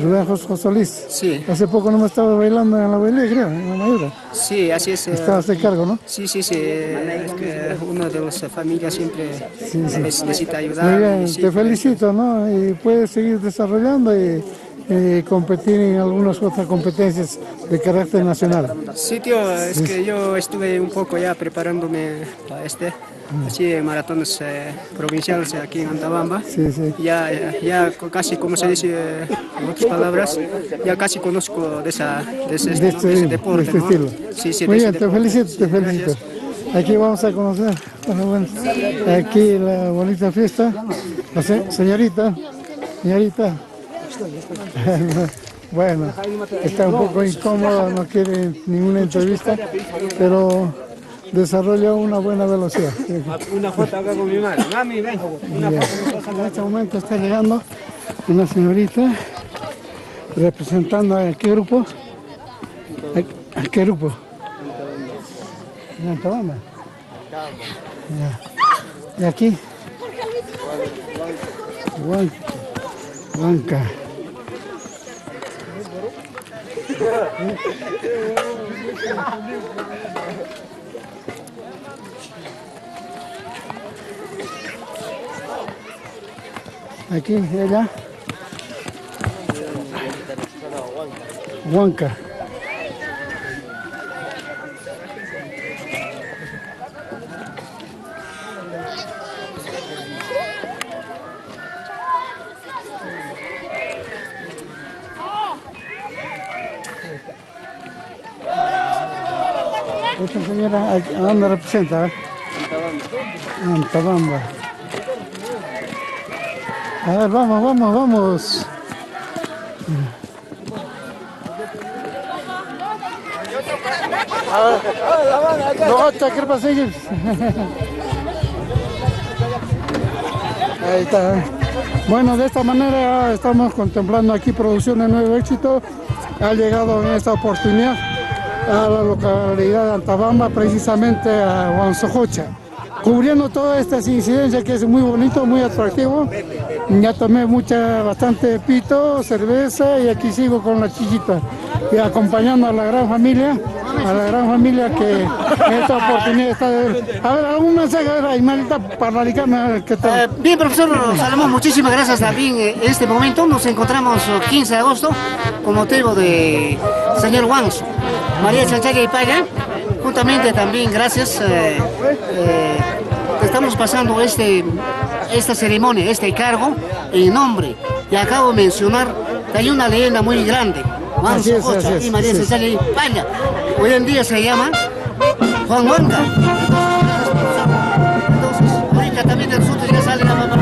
Rubén José Solís. Sí. Hace poco no me estaba bailando en la bailía, creo, en la Mayura. Sí, así es. Estabas de cargo, ¿no? Sí. Es que uno de las familias siempre necesita ayudar. Muy bien, Sí, te felicito, ¿no? Y puedes seguir desarrollando y competir en algunas otras competencias de carácter nacional. Sí, tío, es que yo estuve un poco ya preparándome para así maratones provinciales aquí en Antabamba. Sí. Ya casi, como se dice en otras palabras, ya casi conozco de ese deporte, de este estilo. Sí, muy bien, te felicito. Aquí vamos a conocer aquí la bonita fiesta. Señorita. Bueno, está un poco incómoda, no quiere ninguna entrevista, pero desarrolla una buena velocidad. Una foto acá con mi madre. Mami, ven. En este momento está llegando una señorita representando a qué grupo. ¿A qué grupo? ¿En Antabamba? ¿Y aquí? Huanca. Aquí, allá. Huanca. Esta señora, ¿a dónde representa? Antabamba. A ver, vamos. No, ¿qué pasa? Ahí está. Bueno, de esta manera estamos contemplando aquí producción de nuevo éxito. Ha llegado en esta oportunidad a la localidad de Antabamba, precisamente a Huansojocha, cubriendo todas estas incidencias que es muy bonito, muy atractivo. Ya tomé bastante pito, cerveza y aquí sigo con la chiquita y acompañando a la gran familia que en esta oportunidad está de... A ver, algún mensaje, Imelda, para la ¿qué tal? Bien, profesor Salomón, muchísimas gracias también. En este momento nos encontramos 15 de agosto con motivo de señor Wanso, María Chanchaya y Paya. Juntamente también gracias, estamos pasando esta ceremonia, este cargo en nombre, y acabo de mencionar que hay una leyenda muy grande, Wanso Jocha y María Chanchaya y Paya. Hoy en día se llama Juan Huanca. Entonces, ahorita también nosotros ya sale la mamá.